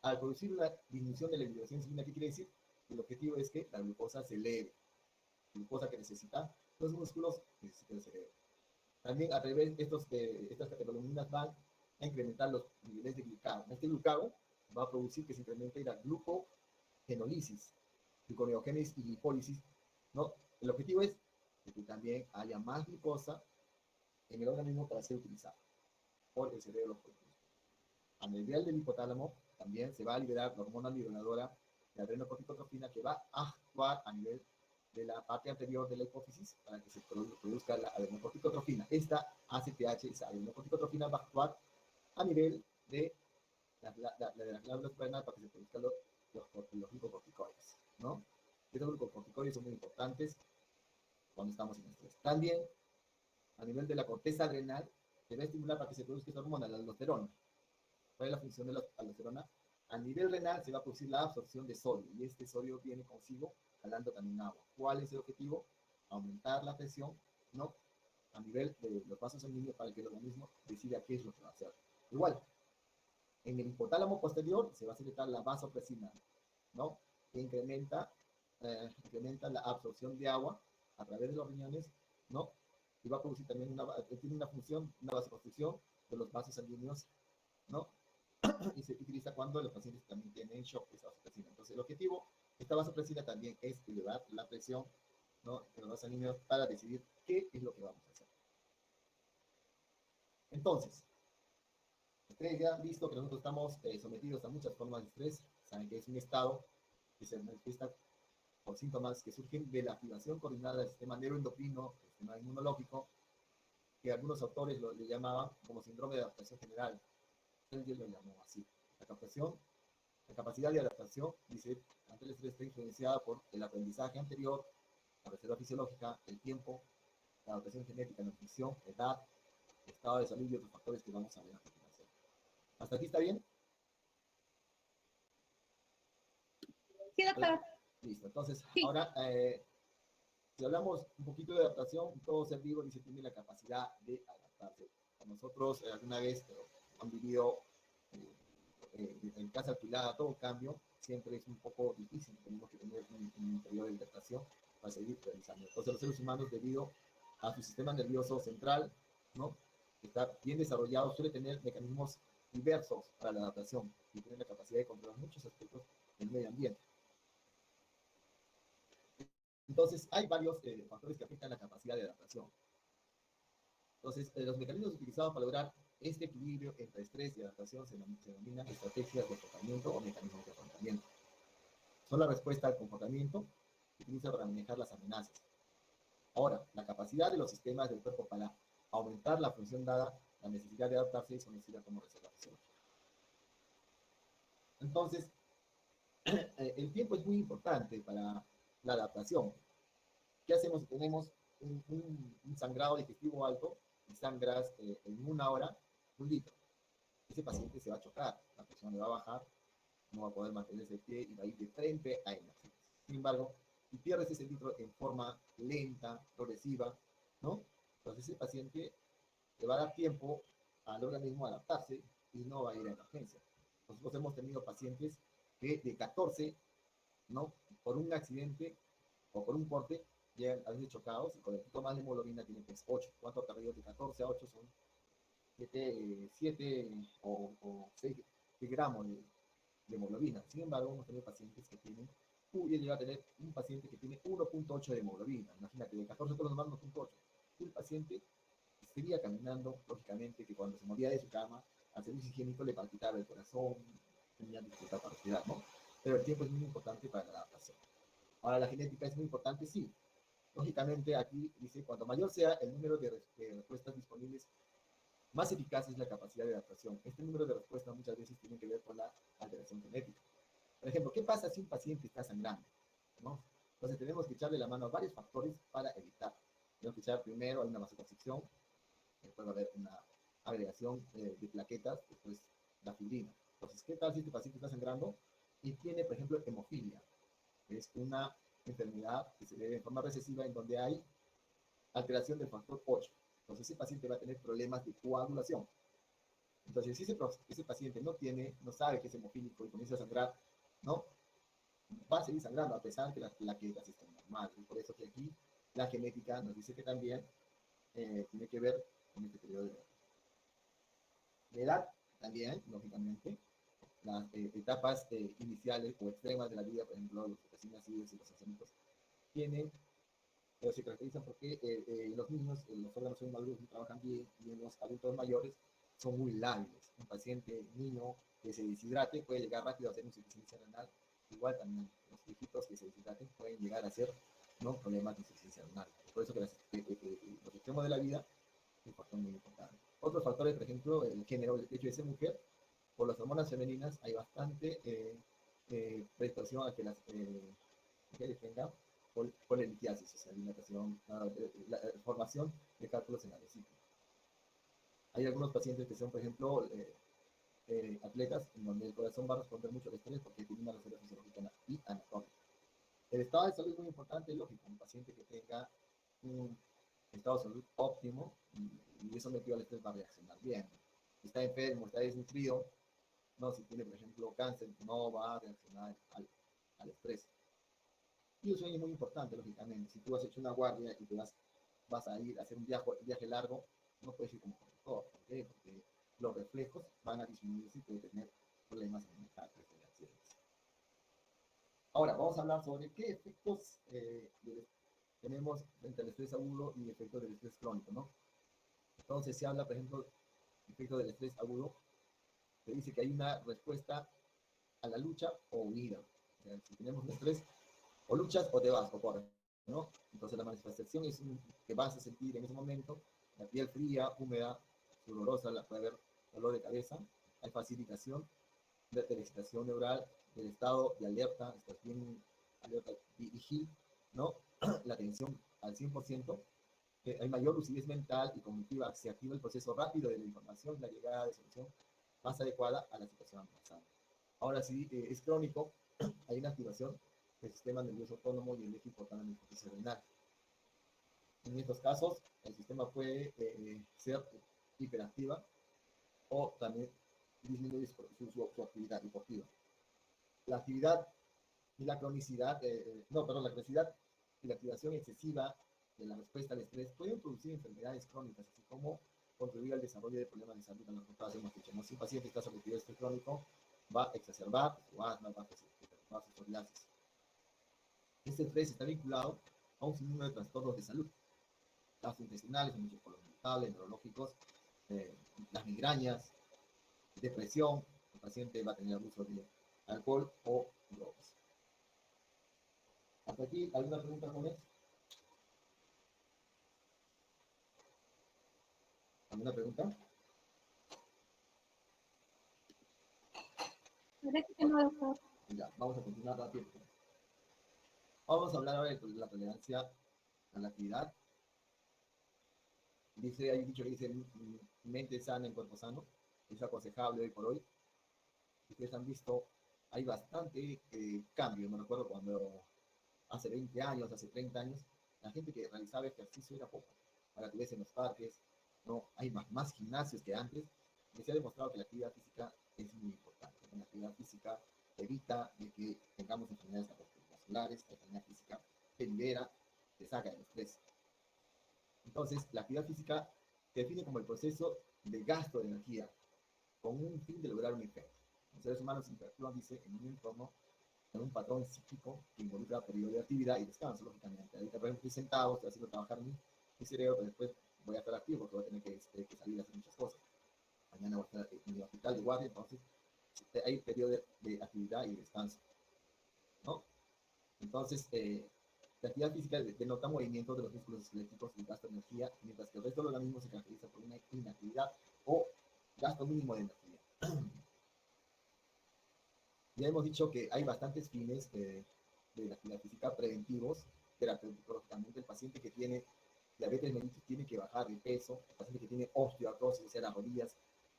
Al producir una disminución de la liberación de insulina, ¿qué quiere decir? El objetivo es que la glucosa se eleve, glucosa que necesita los músculos, necesita el cerebro. También a través de estas catecolaminas van a incrementar los niveles de glucagón. Este glucagón va a producir que se incremente la glucogenólisis, gluconeogénesis y lipólisis, ¿no? El objetivo es que también haya más glucosa en el organismo para ser utilizada por el cerebro. A nivel del hipotálamo también se va a liberar la hormona liberadora de adrenocorticotropina, que va a actuar a nivel de la parte anterior de la hipófisis para que se produzca la adrenocorticotropina. Esta ACTH, esa adrenocorticotropina, va a actuar a nivel de la glándula suprarrenal para que se produzcan los glucocorticoides, ¿no? Estos glucocorticoides son muy importantes cuando estamos en estrés. También, a nivel de la corteza adrenal, se va a estimular para que se produzca esta hormona, la aldosterona. ¿Cuál es la función de la aldosterona? A nivel renal se va a producir la absorción de sodio, y este sodio viene consigo jalando también agua. ¿Cuál es el objetivo? Aumentar la presión, ¿no? A nivel de los vasos sanguíneos para que el organismo decida qué es lo que va a hacer. Igual, en el hipotálamo posterior se va a secretar la vasopresina, ¿no? Que incrementa la absorción de agua a través de los riñones, ¿no? Y va a producir también tiene una función, una vasoconstricción de los vasos sanguíneos, ¿no? Y se utiliza cuando los pacientes también tienen shock de esa vasopresina. Entonces, el objetivo de esta vasopresina también es elevar la presión, ¿no? De los vasos sanguíneos para decidir qué es lo que vamos a hacer. Entonces, ustedes ya han visto que nosotros estamos sometidos a muchas formas de estrés. Saben que es un estado que se manifiesta por síntomas que surgen de la activación coordinada del sistema neuroendocrino, el sistema inmunológico, que algunos autores le llamaban como síndrome de adaptación general. Él lo llamó así. La capacidad de adaptación, dice, ante el estrés está influenciada por el aprendizaje anterior, la reserva fisiológica, el tiempo, la adaptación genética, la nutrición, edad, estado de salud y otros factores que vamos a ver a continuación. ¿Hasta aquí está bien? Sí, doctor. Listo. Entonces, sí. Ahora, si hablamos un poquito de adaptación, todo ser vivo dice tiene la capacidad de adaptarse. Nosotros alguna vez han vivido en casa alquilada, todo cambio siempre es un poco difícil. Tenemos que tener un periodo de adaptación para seguir realizando. Entonces, los seres humanos, debido a su sistema nervioso central, ¿no? Que está bien desarrollado, suele tener mecanismos diversos para la adaptación y tiene la capacidad de controlar muchos aspectos del medio ambiente. Entonces, hay varios factores que afectan la capacidad de adaptación. Entonces, los mecanismos utilizados para lograr este equilibrio entre estrés y adaptación se denominan estrategias de comportamiento o mecanismos de afrontamiento. Son la respuesta al comportamiento que utiliza para manejar las amenazas. Ahora, la capacidad de los sistemas del cuerpo para aumentar la función dada la necesidad de adaptarse es conocida como reserva fisiológica. Entonces, el tiempo es muy importante para la adaptación. ¿Qué hacemos si tenemos un sangrado digestivo alto y sangras en una hora 1 litro? Ese paciente se va a chocar, la presión le va a bajar, no va a poder mantenerse de pie y va a ir de frente a emergencias. Sin embargo, si pierdes ese litro en forma lenta, progresiva, ¿no? Entonces ese paciente le va a dar tiempo al organismo a adaptarse y no va a ir a emergencia. Nosotros hemos tenido pacientes que de 14, ¿no? Por un accidente o por un corte, llegan a veces chocados y con el poquito más de hemoglobina tienen que 8. ¿Cuánto ha perdido? De 14 a 8 son 7 o 6 gramos de hemoglobina. Sin embargo, hemos tenido pacientes que tienen, llega a tener un paciente que tiene 1.8 de hemoglobina. Imagínate, de 14 todos los demás 1.8. El paciente seguía caminando, lógicamente, que cuando se moría de su cama, al servicio higiénico le palpitaba el corazón, tenía dificultad para respirar, ¿no? Pero el tiempo es muy importante para la adaptación. Ahora, la genética es muy importante, sí. Lógicamente, aquí dice, cuanto mayor sea el número de respuestas disponibles, más eficaz es la capacidad de adaptación. Este número de respuestas muchas veces tiene que ver con la alteración genética. Por ejemplo, ¿qué pasa si un paciente está sangrando? ¿No? Entonces tenemos que echarle la mano a varios factores para evitar. Tenemos que echar primero una vasoconstricción, después va a haber una agregación de plaquetas, después la fibrina. Entonces, ¿qué tal si este paciente está sangrando y tiene, por ejemplo, hemofilia? Que es una enfermedad que se debe de forma recesiva en donde hay alteración del factor 8. Entonces, ese paciente va a tener problemas de coagulación. Entonces, si ese paciente no sabe que es hemofílico y comienza a sangrar, ¿no? Va a seguir sangrando a pesar de que las plaquetas estén normales. Y por eso que aquí la genética nos dice que también tiene que ver con este periodo de edad, también, lógicamente. Las etapas iniciales o extremas de la vida, por ejemplo, los recién nacidos y los ancianitos, tienen, pero se caracterizan porque los niños, los órganos son maduros y trabajan bien, y los adultos mayores son muy lábiles. Un paciente niño que se deshidrate puede llegar rápido a hacer insuficiencia renal. Igual también los viejitos que se deshidraten pueden llegar a hacer, ¿no?, problemas de insuficiencia renal. Por eso que los extremos de la vida es un factor muy importante. Otros factores, por ejemplo, el género, el hecho de ser mujer, por las hormonas femeninas hay bastante predisposición a que las mujeres tengan polilitiasis, o sea, la formación de cálculos en la vesícula. Hay algunos pacientes que son, por ejemplo, atletas en donde el corazón va a responder mucho al estrés porque tiene una reserva fisiológica y anatómica. El estado de salud es muy importante, lógico. Un paciente que tenga un estado de salud óptimo y es sometido al estrés va a reaccionar bien. Si está enfermo, está desnutrido, no, si tiene, por ejemplo, cáncer, no va a reaccionar al estrés. Y el sueño es muy importante, lógicamente. Si tú has hecho una guardia y te vas a ir a hacer un viaje largo, no puedes ir como conductor. ¿Por qué? Porque los reflejos van a disminuir y puede tener problemas en el cálculo de accidentes. Ahora, vamos a hablar sobre qué efectos tenemos frente al estrés agudo y efectos del estrés crónico, ¿no? Entonces, se habla, por ejemplo, efecto del estrés agudo. Se dice que hay una respuesta a la lucha o huida. O sea, si tenemos un estrés, o luchas o te vas o corres, ¿no? Entonces la manifestación es que vas a sentir en ese momento la piel fría, húmeda, sudorosa, puede haber dolor de cabeza, hay facilitación de la excitación neural, del estado de alerta, estás bien alerta, vigil, ¿no? La atención al 100%, hay mayor lucidez mental y cognitiva, se activa el proceso rápido de la información, la llegada de solución más adecuada a la situación amenazada. Ahora, si es crónico, hay una activación del sistema nervioso autónomo y el eje hipotálamo renal. En estos casos, el sistema puede ser hiperactiva o también disminuir su actividad deportiva. La actividad y la cronicidad, la cronicidad y la activación excesiva de la respuesta al estrés pueden producir enfermedades crónicas, así como contribuir al desarrollo de problemas de salud a largo plazo. ¿No? Si un paciente está sometido a estrés crónico, va a exacerbar su asma, va a exacerbar su psoriasis. Este estrés está vinculado a un sinnúmero de trastornos de salud, gastrointestinales, muchos colon neurológicos, las migrañas, depresión. El paciente va a tener abuso de alcohol o drogas. ¿Hasta aquí alguna pregunta, Gómez? ¿Alguna pregunta? Parece que no, doctor. Ya, vamos a continuar rápido. Vamos a hablar ahora de la tolerancia a la actividad. Hay un dicho que dice, mente sana en cuerpo sano. Es aconsejable hoy por hoy. Ustedes han visto, hay bastante cambio. Me recuerdo cuando hace 20 años, hace 30 años, la gente que realizaba ejercicio era poco. Ahora tú ves en los parques, ¿no? Hay más gimnasios que antes. Y se ha demostrado que la actividad física es muy importante. La actividad física evita de que tengamos enfermedades cardiovasculares, la actividad física te libera, te saca del estrés. Entonces, la actividad física se define como el proceso de gasto de energía con un fin de lograr un efecto. Los seres humanos interactúan, dice, en un entorno, en un patrón cíclico que involucra periodo de actividad y descanso, lógicamente. Ahorita, por ejemplo, estoy sentado, estoy haciendo trabajar mi cerebro, pero después voy a estar activo porque voy a tener que salir a hacer muchas cosas. Mañana voy a estar en el hospital de guardia, entonces hay periodo de actividad y descanso, ¿no? Entonces, la actividad física denota movimiento de los músculos esqueléticos y gasto de energía, mientras que el resto del organismo se caracteriza por una inactividad o gasto mínimo de energía. Ya hemos dicho que hay bastantes fines de la actividad física preventivos, terapéuticos. Lógicamente, el paciente que tiene diabetes mellitus tiene que bajar de peso, el paciente que tiene osteoartrosis, o sea, las rodillas,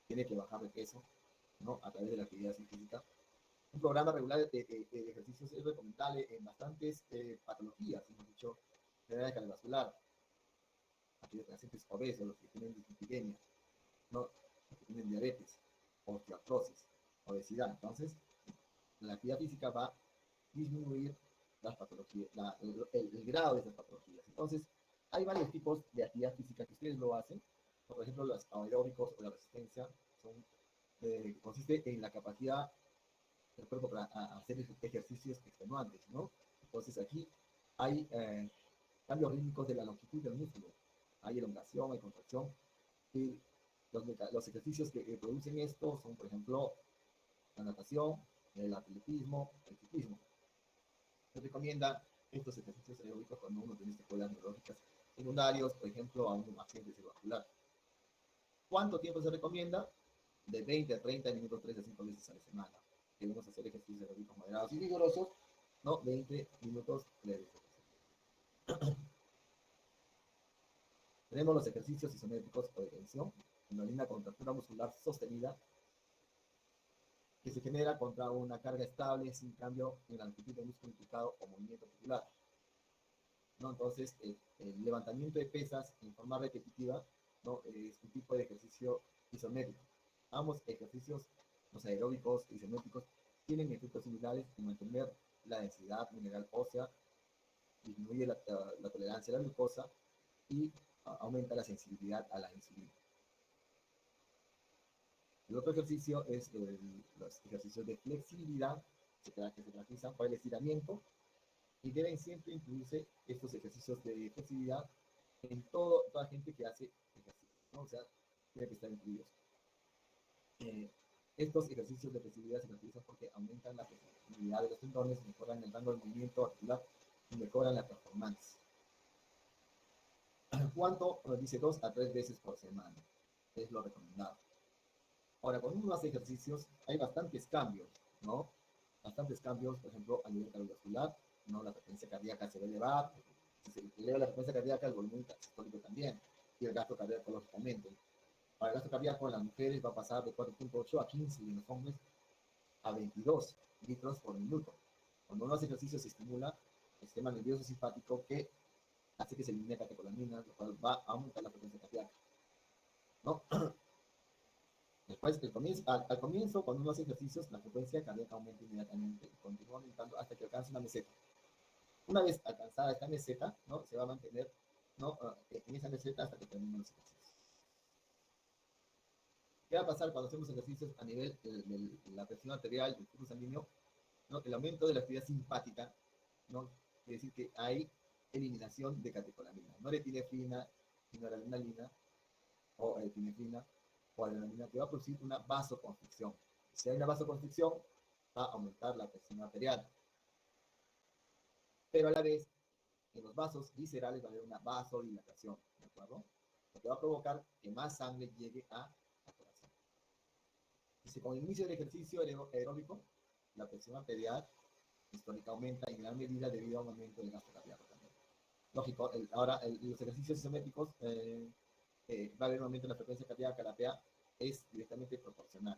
tiene que bajar de peso, ¿no? A través de la actividad física. Un programa regular de ejercicios es recomendable en bastantes patologías, hemos dicho, enfermedad cardiovascular, aquellos pacientes obesos, los que tienen dislipidemia, ¿no? Los que tienen diabetes, osteoartrosis, obesidad. Entonces, la actividad física va a disminuir las patologías, el grado de esas patologías. Entonces, hay varios tipos de actividad física que ustedes lo hacen. Por ejemplo, los aeróbicos o la resistencia consiste en la capacidad del cuerpo para hacer ejercicios extenuantes, ¿no? Entonces, aquí hay cambios rítmicos de la longitud del músculo. Hay elongación, hay contracción. Y los ejercicios que producen esto son, por ejemplo, la natación, el atletismo, el ciclismo. Se recomienda estos ejercicios aeróbicos cuando uno tiene secuelas neurológicas secundarios, por ejemplo, a un accidente cerebrovascular. ¿Cuánto tiempo se recomienda? De 20 a 30 minutos, 3 a 5 veces a la semana. Debemos hacer ejercicios aeróbicos moderados y vigorosos, ¿no? 20 minutos, 3 veces a la semana. Tenemos los ejercicios isométricos o de tensión, una linda contractura muscular sostenida que se genera contra una carga estable sin cambio en la longitud del músculo implicado o movimiento muscular, ¿no? Entonces, el levantamiento de pesas en forma repetitiva, ¿no? Es un tipo de ejercicio isométrico. Ambos ejercicios, los aeróbicos y isométricos, tienen efectos similares en mantener la densidad mineral ósea, disminuye la tolerancia a la glucosa y aumenta la sensibilidad a la insulina. El otro ejercicio es los ejercicios de flexibilidad, que se caracterizan por el estiramiento, y deben siempre incluirse estos ejercicios de flexibilidad en toda gente que hace ejercicio, ¿no? O sea, tiene que estar incluidos. Estos ejercicios de flexibilidad se caracterizan porque aumentan la flexibilidad de los tendones, mejoran el rango de movimiento articular y mejoran la performance. ¿Cuánto? Nos dice 2 a 3 veces por semana. Es lo recomendado. Ahora, cuando uno hace ejercicios, hay bastantes cambios, ¿no? Bastantes cambios, por ejemplo, a nivel cardiovascular, ¿no? La frecuencia cardíaca se va a elevar. Si se eleva la frecuencia cardíaca, el volumen sistólico también, y el gasto cardíaco, lógicamente. Para el gasto cardíaco en las mujeres va a pasar de 4.8 a 15 y en los hombres a 22 litros por minuto. Cuando uno hace ejercicio se estimula el sistema nervioso simpático que hace que se elimine catecolamina, lo cual va a aumentar la frecuencia cardíaca, ¿no? Después, al comienzo, cuando uno hace ejercicios, la frecuencia cardíaca aumenta inmediatamente y continúa aumentando hasta que alcance una meseta. Una vez alcanzada esta meseta, ¿no? Se va a mantener, ¿no? En esa meseta hasta que terminen los ejercicios. ¿Qué va a pasar cuando hacemos ejercicios a nivel de la presión arterial, del flujo sanguíneo? ¿No? El aumento de la actividad simpática, ¿no? Quiere decir que hay eliminación de catecolamina, no de epinefrina, sino de adrenalina, o epinefrina, o adrenalina, que va a producir una vasoconstricción. Si hay una vasoconstricción, va a aumentar la presión arterial. Pero a la vez, en los vasos viscerales va a haber una vasodilatación, ¿de acuerdo? Lo que va a provocar que más sangre llegue a la corazón. Dice, con el inicio del ejercicio aeróbico, la presión arterial histórica aumenta en gran medida debido a un aumento del gasto cardíaco también. Lógico, ahora los ejercicios isométricos va a haber un aumento en la frecuencia cardíaca, la PA es directamente proporcional.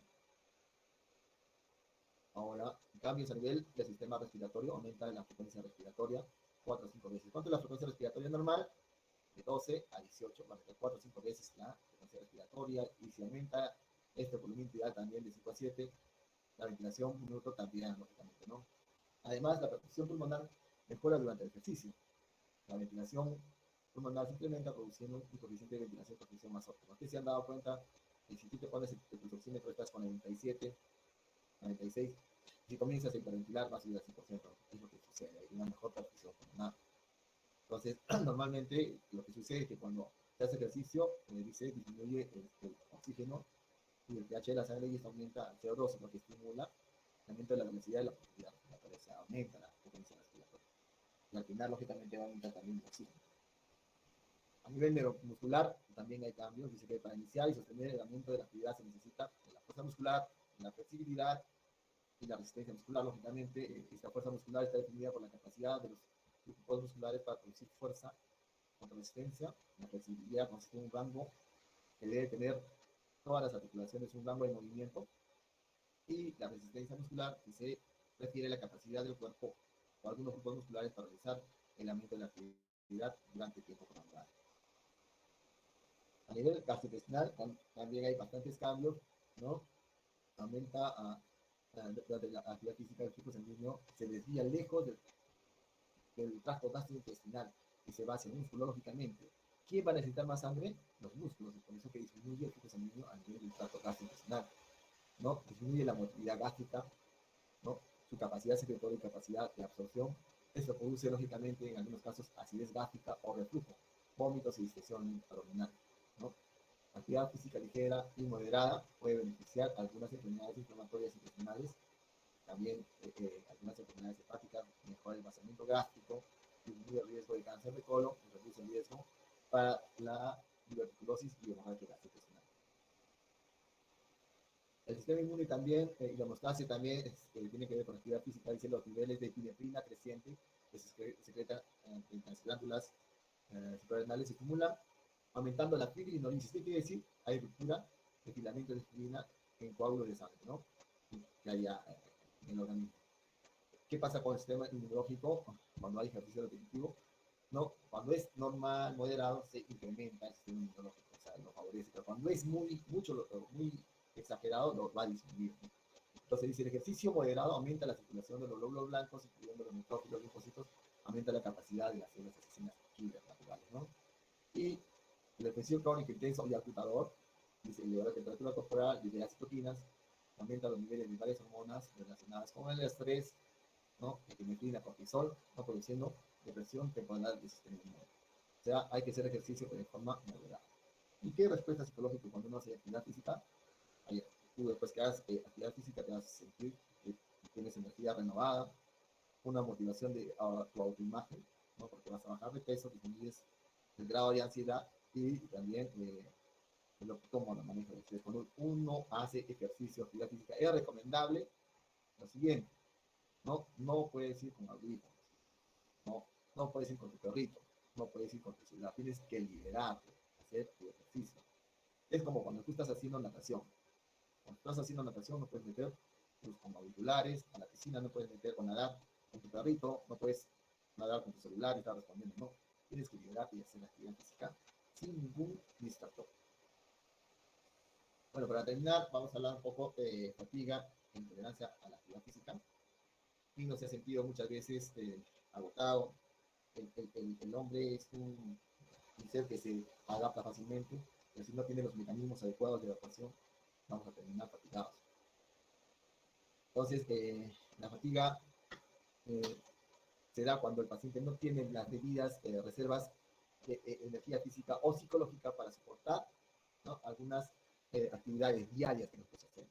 Ahora, cambios a nivel del sistema respiratorio, aumenta la frecuencia respiratoria 4 o 5 veces. ¿Cuánto es la frecuencia respiratoria normal? De 12 a 18, va a ser 4 o 5 veces la frecuencia respiratoria, y si aumenta este volumen ideal también de 5 a 7, la ventilación un minuto también, lógicamente, ¿no? Además, la perfusión pulmonar mejora durante el ejercicio. La ventilación pulmonar se incrementa produciendo un coeficiente de ventilación perfusión más óptimo. Ustedes se han dado cuenta que si tú te pones el oxímetro, estás con 97, 96, si comienzas a hiperventilar, vas a subir al 100%, es lo que sucede, hay una mejor perfusión pulmonar. Entonces, normalmente lo que sucede es que cuando se hace ejercicio, dice, disminuye el oxígeno y el pH de la sangre y esto aumenta el CO2, lo que estimula el aumento de la velocidad de la profundidad respiratoria, o sea, aumenta la potencia respiratoria. Y al final, lógicamente, va a aumentar también el oxígeno. A nivel neuromuscular también hay cambios. Dice que para iniciar y sostener el aumento de la actividad se necesita la fuerza muscular, la flexibilidad y la resistencia muscular. Lógicamente, esta fuerza muscular está definida por la capacidad de los grupos musculares para producir fuerza contra resistencia. La flexibilidad consiste en un rango que debe tener todas las articulaciones, un rango de movimiento. Y la resistencia muscular, que se refiere a la capacidad del cuerpo o algunos grupos musculares para realizar el aumento de la actividad durante tiempo prolongado. A nivel gastrointestinal también hay bastantes cambios, ¿no? Aumenta durante la actividad física del flujo sanguíneo, se desvía lejos del tracto gastrointestinal y se va hacia el músculo, lógicamente. ¿Quién va a necesitar más sangre? Los músculos, y por eso que disminuye el flujo sanguíneo a nivel del tracto gastrointestinal, ¿no? Disminuye la motilidad gástrica, ¿no? Su capacidad secretoria y capacidad de absorción. Esto produce, lógicamente, en algunos casos, acidez gástrica o reflujo, vómitos y distensión abdominal, ¿no? Actividad física ligera y moderada puede beneficiar algunas enfermedades inflamatorias intestinales, también algunas enfermedades hepáticas, mejora el vaciamiento gástrico, disminuye el riesgo de cáncer de colon y reduce el riesgo para la diverticulosis y hemorragia gastrointestinal. El sistema inmune también, y la hemostasia también tiene que ver con la actividad física, dice los niveles de epinefrina creciente que se secreta en las glándulas suprarrenales se estimulan aumentando la fibrinolisis. ¿Qué quiere decir? Hay ruptura de filamento de fibrina en coágulos de sangre, ¿no? Que haya en el organismo. ¿Qué pasa con el sistema inmunológico cuando hay ejercicio repetitivo? ¿No? Cuando es normal, moderado, se incrementa el sistema inmunológico, o sea, lo favorece. Pero cuando es muy exagerado, lo va a disminuir, ¿no? Entonces dice, el ejercicio moderado aumenta la circulación de los glóbulos blancos, incluyendo los neutrófilos, linfocitos, aumenta la capacidad de las células asesinas killer naturales, ¿no? Y el ejercicio crónico intenso y agotador, dice, eleva la temperatura corporal, libera citoquinas, aumenta los niveles de varias hormonas relacionadas con el estrés, ¿no? Epinefrina, cortisol, ¿no? Produciendo depresión temporal del sistema inmune. O sea, hay que hacer ejercicio de forma moderada. ¿Y qué respuesta psicológica cuando uno hace actividad física? Tú después que hagas actividad física te vas a sentir que tienes energía renovada, una motivación de tu autoimagen, ¿no? Porque vas a bajar de peso, disminuyes el grado de ansiedad y también lo que tomo la manejo de estrés. Cuando uno hace ejercicio, actividad física, es recomendable lo siguiente, no puedes ir con audífonos, no puedes ir con tu perrito, no puedes ir con tu celular, tienes que liberarte, hacer tu ejercicio. Es como cuando tú estás haciendo natación. Cuando estás haciendo natación no puedes meter tus con auriculares a la piscina, no puedes meter con nadar con tu perrito, no puedes nadar con tu celular y estar respondiendo, no. Tienes que liberarte y hacer la actividad física sin ningún distractor. Bueno, para terminar, vamos a hablar un poco de fatiga e intolerancia a la actividad física. Y no se ha sentido muchas veces agotado. El hombre es un ser que se adapta fácilmente, pero si no tiene los mecanismos adecuados de adaptación, vamos a terminar fatigados. Entonces, la fatiga se da cuando el paciente no tiene las debidas reservas de energía física o psicológica para soportar, ¿no? Algunas actividades diarias que nosotros hacemos.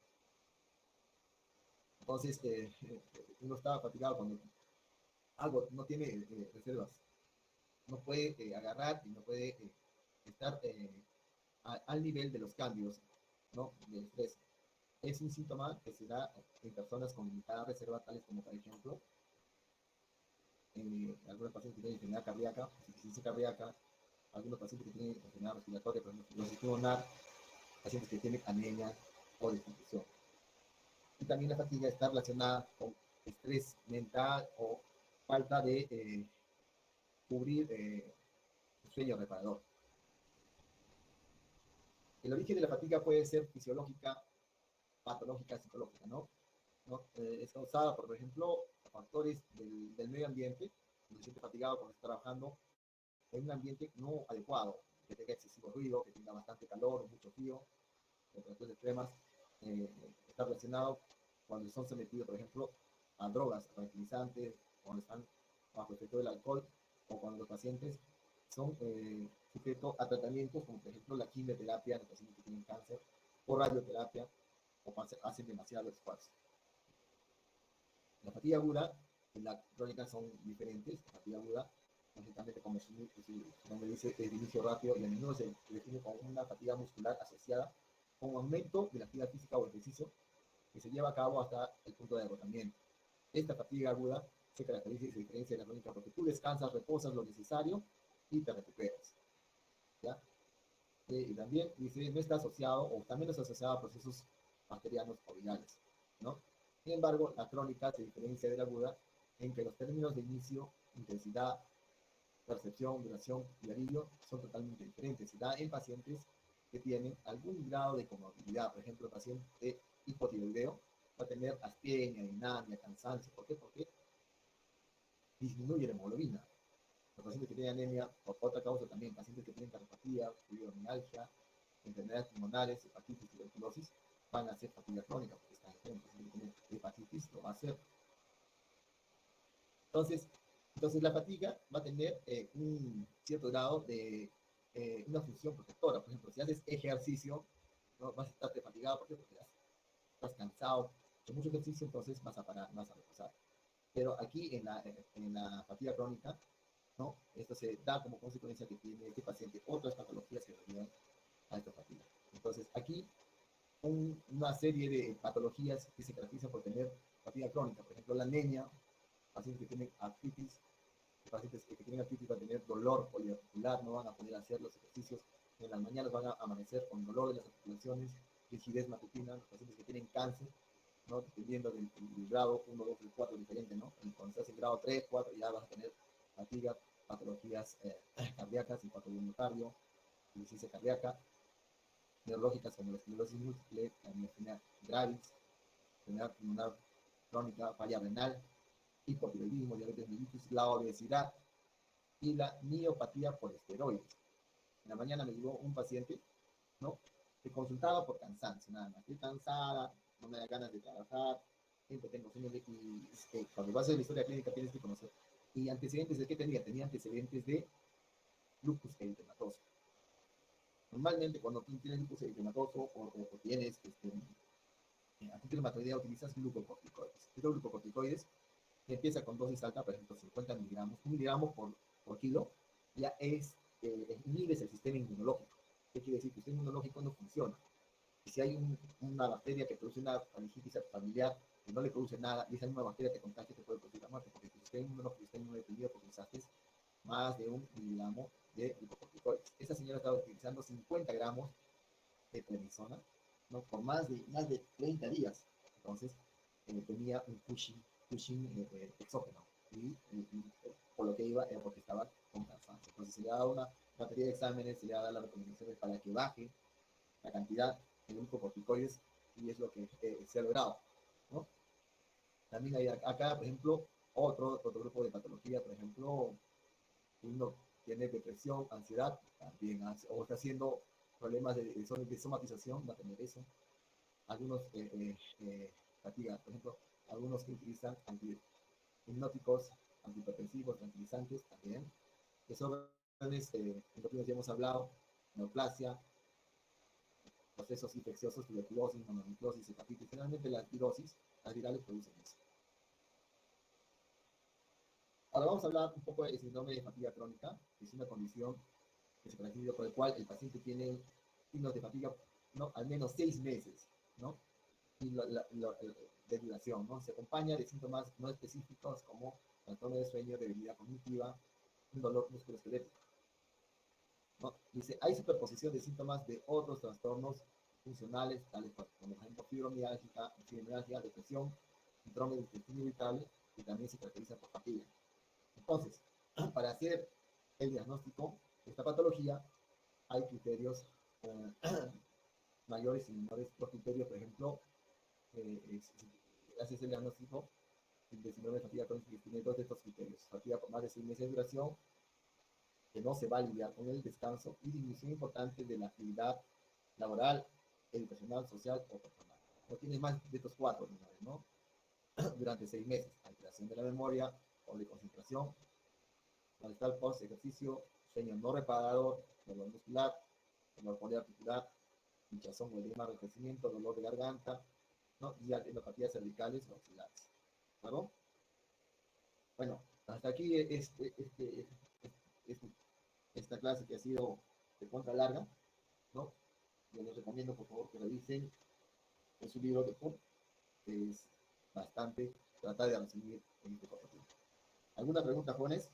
Entonces, uno está fatigado cuando algo no tiene reservas, no puede agarrar y no puede estar al nivel de los cambios, ¿no? Del estrés. Es un síntoma que se da en personas con limitada reserva, tales como, por ejemplo, algunos pacientes que tienen enfermedad cardíaca, insuficiencia cardíaca, algunos pacientes que tienen enfermedad respiratoria, por ejemplo, fibrosis pulmonar, pacientes que tienen anemia o desnutrición. Y también la fatiga está relacionada con estrés mental o falta de cubrir el sueño reparador. El origen de la fatiga puede ser fisiológica, patológica, psicológica, ¿no? Es causada, por ejemplo, factores del medio ambiente, se siente fatigado cuando está trabajando en un ambiente no adecuado, que tenga excesivo ruido, que tenga bastante calor, mucho frío, temperaturas extremas, está relacionado cuando son sometidos, por ejemplo, a drogas tranquilizantes, cuando están bajo efecto del alcohol, o cuando los pacientes son sujetos a tratamientos como, por ejemplo, la quimioterapia en los pacientes que tienen cáncer, o radioterapia, o hacen demasiado esfuerzo. La fatiga aguda y la crónica son diferentes. La fatiga aguda, básicamente, como su nombre dice, es de inicio rápido y a menudo se define como una fatiga muscular asociada con un aumento de la actividad física o ejercicio que se lleva a cabo hasta el punto de agotamiento. Esta fatiga aguda se caracteriza y se diferencia de la crónica porque tú descansas, reposas lo necesario y te recuperas. ¿Ya? Y también dice, no está asociado o está menos asociado a procesos bacterianos o virales, ¿no? Sin embargo, la crónica se diferencia de la aguda en que los términos de inicio, intensidad, percepción, duración y alivio son totalmente diferentes. Se da en pacientes que tienen algún grado de comorbilidad. Por ejemplo, el paciente hipotiroideo va a tener astenia, dinamia, cansancio. ¿Por qué? Porque disminuye la hemoglobina. Los pacientes que tienen anemia, por otra causa también, pacientes que tienen cardiopatía, fibromialgia, enfermedades pulmonares, hepatitis, tuberculosis, van a hacer fatiga crónica, porque están enfermos. El paciente que tiene hepatitis lo va a hacer. Entonces la fatiga va a tener un cierto grado de una función protectora. Por ejemplo, si haces ejercicio, ¿no? Vas a estarte fatigado, ¿por qué? Porque estás cansado de mucho ejercicio, entonces vas a parar, vas a reposar. Pero aquí en la fatiga crónica, ¿no? Esto se da como consecuencia que tiene este paciente otras patologías que derivan a esta fatiga. Entonces aquí una serie de patologías que se caracterizan por tener fatiga crónica, por ejemplo la anemia, pacientes que tienen artritis, pacientes que tienen artritis van a tener dolor poliarticular, no van a poder hacer los ejercicios en las mañanas, van a amanecer con dolor de las articulaciones, rigidez matutina. Los pacientes que tienen cáncer, ¿no? Dependiendo del grado 1, 2, 3, 4, diferente, ¿no? Cuando estás en grado 3, 4, ya vas a tener fatiga, patologías cardíacas, infarto insuficiencia cardíaca, neurológicas como la esclerosis múltiple, la miastenia gravis, enfermedad pulmonar crónica, falla renal, hipotiroidismo, diabetes mellitus, la obesidad y la miopatía por esteroides. En la mañana me llegó un paciente, ¿no? Que consultaba por cansancio, nada más. Estoy cansada, no me da ganas de trabajar, siempre tengo sueño y cuando vas a hacer la historia clínica tienes que conocer. ¿Y antecedentes de qué tenía? Tenía antecedentes de lupus eritematoso. Normalmente cuando tú tienes lupus eritematoso o tienes artritis reumatoidea, utilizas glucocorticoides. Estos glucocorticoides empieza con dosis alta, por ejemplo, 50 miligramos. 1 miligramo por kilo ya inhibes el sistema inmunológico. ¿Qué quiere decir? Que el sistema inmunológico no funciona. Y si hay una bacteria que produce una faringitis familiar que no le produce nada, y esa misma bacteria te contagia, te puede producir la muerte, porque tu sistema inmunológico está inmunodeprimido porque usaste más de 1 miligramo de glucocorticoides. Esa señora estaba utilizando 50 gramos de prednisona, ¿no? Por más de 30 días. Entonces, tenía un Cushing exógeno. Y por lo que iba era porque estaba con cansancio. Entonces, se le da una batería de exámenes, se le da las recomendaciones para que baje la cantidad de glucocorticoides y es lo que se ha logrado, ¿no? También hay acá, por ejemplo, otro grupo de patología, por ejemplo, uno tiene depresión, ansiedad, también, o está haciendo problemas de somatización, va a tener eso. Algunos fatiga, por ejemplo, algunos que utilizan hipnóticos, antihipertensivos, tranquilizantes también. Desórdenes, en lo que ya hemos hablado, neoplasia, procesos infecciosos, tuberculosis, mononucleosis, hepatitis. Generalmente las virales producen eso. Ahora vamos a hablar un poco del síndrome de fatiga crónica, que es una condición que se caracteriza por el cual el paciente tiene signos de fatiga, ¿no? Al menos 6 meses, ¿no? Y de duración, ¿no? Se acompaña de síntomas no específicos como trastorno de sueño, debilidad cognitiva, un dolor musculoesquelético, ¿no? Dice, hay superposición de síntomas de otros trastornos funcionales, tales como, por ejemplo, fibromialgia, depresión, síndrome de intestino irritable, que también se caracteriza por fatiga. Entonces, para hacer el diagnóstico de esta patología, hay criterios mayores y menores. Los criterios, por ejemplo, haces el diagnóstico de síndrome de fatiga crónica que tiene 2 de estos criterios: fatiga por más de 6 meses de duración, que no se va a aliviar con el descanso, y disminución importante de la actividad laboral, educacional, social o personal. No tienes más de estos 4, ¿no? Durante 6 meses. Alteración de la memoria o de concentración, malestar post ejercicio, sueño no reparador, dolor muscular, dolor poliarticular, hinchazón o edema, enrojecimiento, dolor de garganta, ¿no? Y adenopatías cervicales o axilares. ¿Claro? Bueno, hasta aquí esta clase que ha sido de contra larga, ¿no? Yo les recomiendo, por favor, que revisen su libro de PUB, que es bastante, trata de resumir en este papel. ¿Alguna pregunta, jóvenes?